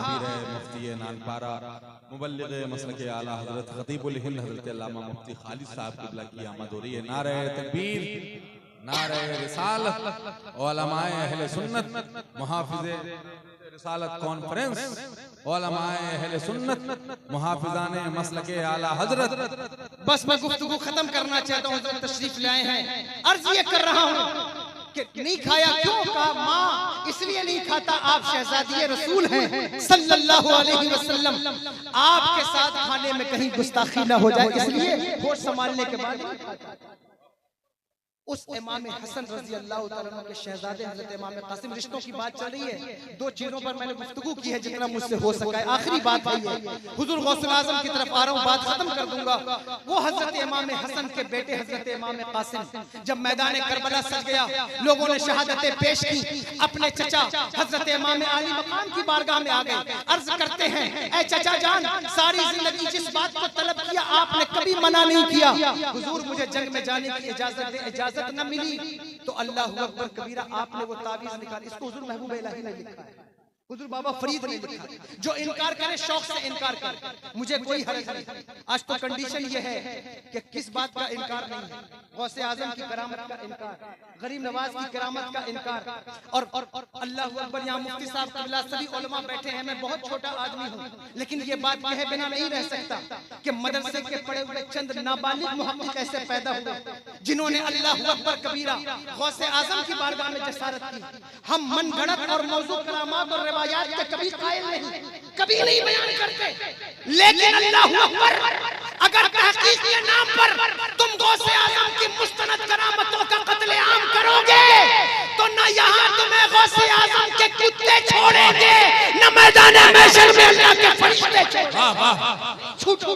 मुफ्ती नानपारा मुबल्लिग मसलके आला हजरत खतीबुल हिंद हजरत अल्लामा मुफ्ती खालिद साहब क़िबला की आमद हो रही है। नारे तकबीर, नारे रिसालत, उलमाए अहले सुन्नत, मुहाफिज़े रिसालत कॉन्फ्रेंस, उलमाए अहले सुन्नत, मुहाफिज़ाने मसलके आला हजरत। बस मैं गुफ्तगू खत्म करना चाहता हूँ, जो तशरीफ लाए हैं। अर्ज ये कर रहा हूँ कि नहीं खाया क्यों? कहा माँ इसलिए नहीं खाता, आप शहजादी रसूल हैं सल्लल्लाहु अलैहि वसल्लम, आपके साथ खाने में कहीं गुस्ताखी ना हो जाए, इसलिए होश संभालने के बाद। उस इमाम हसन रज़ी अल्लाह तआला अन्हु के शहजादे हज़रत इमाम कासिम, रिश्तों की बात चल रही है। दो चीजों पर मैंने गुफ्तगू की है जितना मुझसे हो सका है। आखिरी बात है हुजूर गौसुल आज़म की तरफ आ रहा हूँ, बात खत्म कर दूंगा। वो हज़रत इमाम हसन के बेटे हज़रत इमाम कासिम जब मैदान करबला सज गया, लोगों ने शहादतें पेश की, अपने चचा हज़रत इमाम अली मकाम की बारगाह में आ गए। अर्ज करते हैं, ऐ चचा जान, सारी जिंदगी जिस बात को तलब किया आपने कभी मना नहीं किया। हुजूर मुझे जंग में जाने की इजाजत दे, इजाजत न मिली तो अल्लाह अकबर कबीरा आपने वो ताबीज निकाली। इसको हुजूर महबूब इलाही ने लिखा है, हुजूर बाबा फरीद ने लिखा। जो इनकार करे शौक से इनकार करे, मुझे कोई हर्ज नहीं। आज तो कंडीशन ये है कि किस बात का इनकार नहीं है? गौसे आजम की करामत का इनकार, गरीब नवाज की करामत का इनकार, और अल्लाह अकबर। यहाँ मुफ्ती साहब क़िबला सभी उलमा बैठे हैं, मैं बहुत छोटा आदमी हूँ, लेकिन ये बात कहे बिना नहीं रह सकता कि मदरसे के पढ़े हुए चंद नाबालिग मुहक्किक ऐसे पैदा हुए जिन्होंने अल्लाह अकबर कबीरा गौसे आजम की बारगाह में जसारत की। हम मनगढ़ंत और मौजू करामात और रिवायात के कभी कायल नहीं, कभी नहीं बयान करते, लेकिन अल्लाह अकबर अगर तहकीक के नाम पर तुम गौसे आजम की मुस्तनद करामतों का कत्लेआम करोगे तो न यहाँ तुम्हें गौसे आजम के कुत्ते छोड़ेंगे, न मैदान महशर में अल्लाह के फरिश्ते छोड़ेंगे। छूटो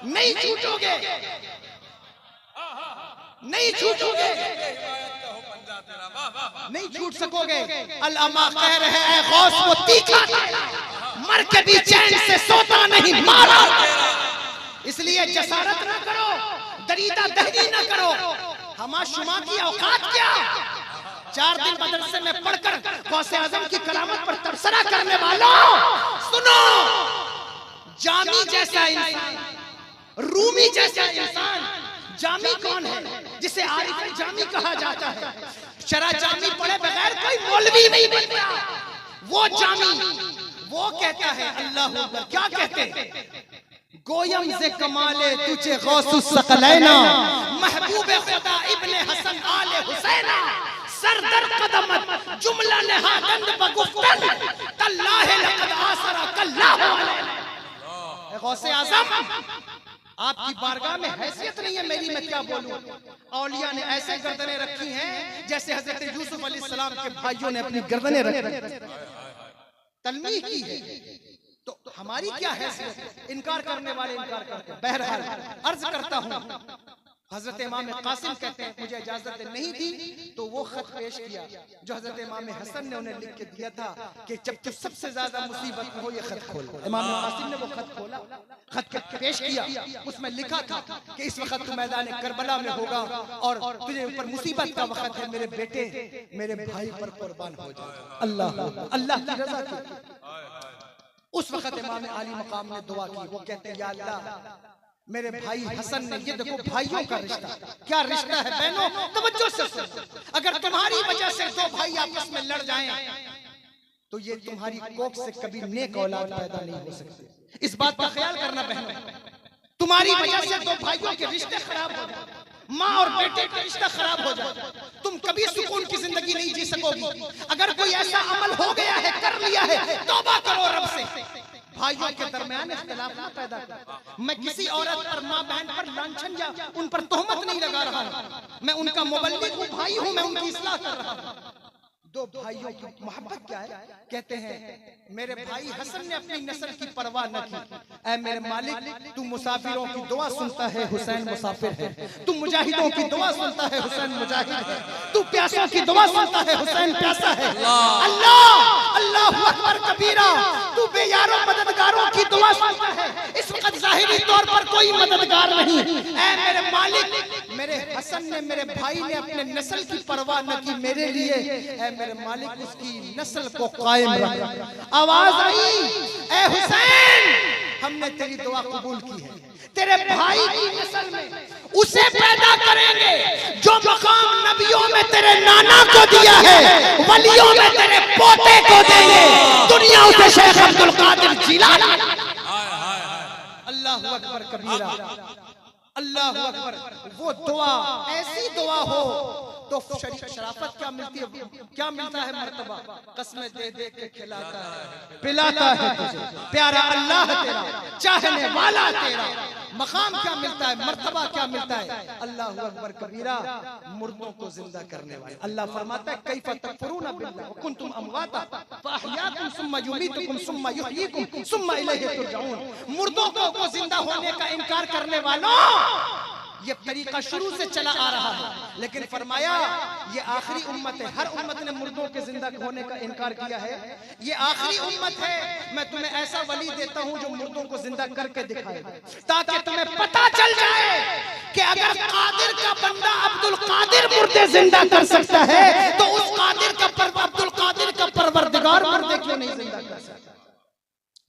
नहीं, छूटोगे नहीं, छूटोगे नहीं, छूट सकोगे। अल्लामा कह रहे हैं, गौस वो तीखा मर के भी चैन से सोता नहीं, मारा। इसलिए जसारत ना करो, दरीदा दहरी ना करो। हमाशुमा की औकात क्या? 4 दिन मदरसे में पढ़कर गौसे आजम की करामत पर तबसरा करने वालों, सुनो, जामी जैसा इंसान, रूमी जैसा इंसान, जामी कौन है? जिसे आरिफ जामी कहा जाता है। शरा जामी पढ़े बगैर कोई मौलवी नहीं बनता। वो जामी वो कहता है अल्लाह अकबर, क्या कहते हैं? गोयम से कमाले तुझे गौसुस सकलैना, महबूब खुदा इब्ने हसन आले हुसैना, सरदर कदमत जुमला नहादंद बगुफ्तन, कल्लाह लक़द आसरा कल्लाह अलैना। गौसे आज़म आपकी बारगाह में हैसियत नहीं है मेरी, मैं क्या बोलूं। औलिया ने ऐसे गर्दनें रखी हैं जैसे हजरत यूसुफ अलैहिस्सलाम के भाइयों ने अपनी गर्दनें रखी, तलमीह की है। तो हमारी क्या हैसियत? इनकार करने वाले इनकार करते हैं। बहरहाल अर्ज करता हूं, हजरत इमाम कासिम कहते हैं मुझे इजाजत नहीं थी तो वो खत पेश किया जो हजरत इमाम हसन ने उन्हें लिख के दिया था कि जब तू सबसे ज्यादा मुसीबत में हो ये खत खोल। इमाम कासिम ने वो खत खोला, खत पेश किया, उसमें लिखा था कि इस वक्त तू मैदान करबला में होगा और तुझे ऊपर मुसीबत का वक्त है, मेरे बेटे मेरे भाई पर कुर्बान हो जाए। अल्लाह अल्लाह की रजा की। उस वक्त इमाम आली मकाम ने दुआ की, वो कहते हैं या अल्लाह मेरे भाई हसन ने, ये देखो भाइयों का रिश्ता, क्या रिश्ता है बहनों, तवज्जो से सुनो। अगर तुम्हारी वजह से दो भाई आपस में लड़ जाएं तो ये तुम्हारी कोख से कभी नेक औलाद पैदा नहीं हो सकती। इस बात का ख्याल करना बहनों, तुम्हारी वजह से दो भाइयों के रिश्ते खराब हो जाए, माँ और बेटे का रिश्ता खराब हो जाए, तुम कभी सुकून की जिंदगी नहीं जी सकोगी। अगर कोई ऐसा अमल हो गया है, कर लिया है, तौबा करो रब से। भाइयों के दरमियान इख्तिलाफ ना पैदा कर। मैं किसी औरत पर, माँ बहन पर लांछन या उन पर तोहमत नहीं लगा रहा हूँ, मैं उनका मुबल्लिग हूँ, भाई हूँ, मैं उनकी इस्लाह कर रहा हूँ। दो भाइयों की मोहब्बत क्या है? कहते हैं मेरे भाई हसन ने अपनी नस्ल की परवाह न की। ऐ मेरे मालिक तू मुसाफिरों की दुआ सुनता है, हुसैन मुसाफिर है। तू मुजाहिदों की दुआ सुनता है, हुसैन मुजाहिद है। तू प्यासों की दुआ सुनता है, हुसैन प्यासा है। अल्लाह अल्लाहु अकबर कबीरा। तू बेयारों मददगारों की दुआ सुनता है। इस वक्त जाहिरी तौर पर कोई मददगार नहीं। ऐ मेरे मालिक मेरे हसन ने, मेरे भाई ने अपने नस्ल की परवाह न की मेरे लिए, ऐ मेरे मालिक उसकी नस्ल को कायम रख। आवाज आई, ऐ हुसैन हमने तेरी दुआ कबूल की है, तेरे भाई की नस्ल में उसे पैदा करेंगे जो मकाम नबियों में तेरे नाना को दिया है, वलियों में तेरे पोते को देंगे। दुनिया उसे शेख अब्दुल कादिर जिलानी। अल्लाहु अकबर कबीरा, अल्लाहु अकबर। वो दुआ ऐसी दुआ हो तो शराफत क्या मिलती है, क्या मिलता है? मर्तबा कसमें दे दे के खिलाता है, पिलाता है तुझे, प्यारा अल्लाह तेरा, चाहने वाला तेरा। मकाम क्या मिलता है, मर्तबा क्या मिलता है? अल्लाहु अकबर कबीरा। मुर्दों को जिंदा करने वाले। अल्लाह फरमाता है कैफ तकफुरूना बिल्लाह व कुंतुम अमवाता फअहयाकुम सुम्मा युमीतुकुम सुम्मा युहयीकुम सुम्मा इलैहि तुरजऊन। मुर्दों को जिंदा होने का इनकार करने वालों, ये तरीका शुरू से चला आ रहा है, लेकिन फरमाया ये आखिरी उम्मत है। हर उम्मत ने मुर्दों के जिंदा होने का इनकार किया है, ये आखिरी उम्मत है। मैं तुम्हें ऐसा वली देता हूं जो मुर्दों को जिंदा करके दिखाएगा, ताकि तुम्हें पता चल जाए कि अगर कादिर का बंदा अब्दुल कादिर मुर्दे जिंदा कर सकता है तो उस कादिर का अब्दुल कादिर का परवरदिगार मुर्दे क्यों नहीं जिंदा कर सकता?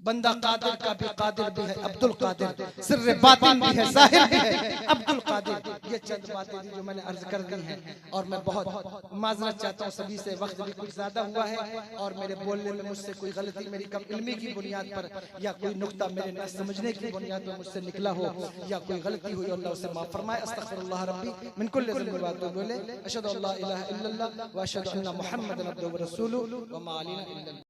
बंदा कादिर का भी कादिर भी है, अब्दुल कादिर, सिर्र बातिन भी है, ज़ाहिर भी है, अब्दुल कादिर। ये चंद बातें थी जो मैंने अर्ज कर दी हैं और मैं बहुत माजरत चाहता हूँ सभी से। वक्त भी कुछ ज्यादा हुआ है और मेरे बोलने में मुझसे कोई गलती मेरी कम इल्मी की बुनियाद पर या कोई नुक्ता मेरे न समझने की बुनियाद पर मुझसे निकला हो या कोई गलती हुई, अल्लाह उसे माफ फरमाए। अस्तगफिरुल्लाह रब्बी मिन कुल्लि ज़ंबिन व अतूबु इलैह। अशहदु अल्ला इलाहा इल्लल्लाह व अशहदु अन्ना मुहम्मदन अब्दुहु व रसूलुहु व मा अलैना इल्लल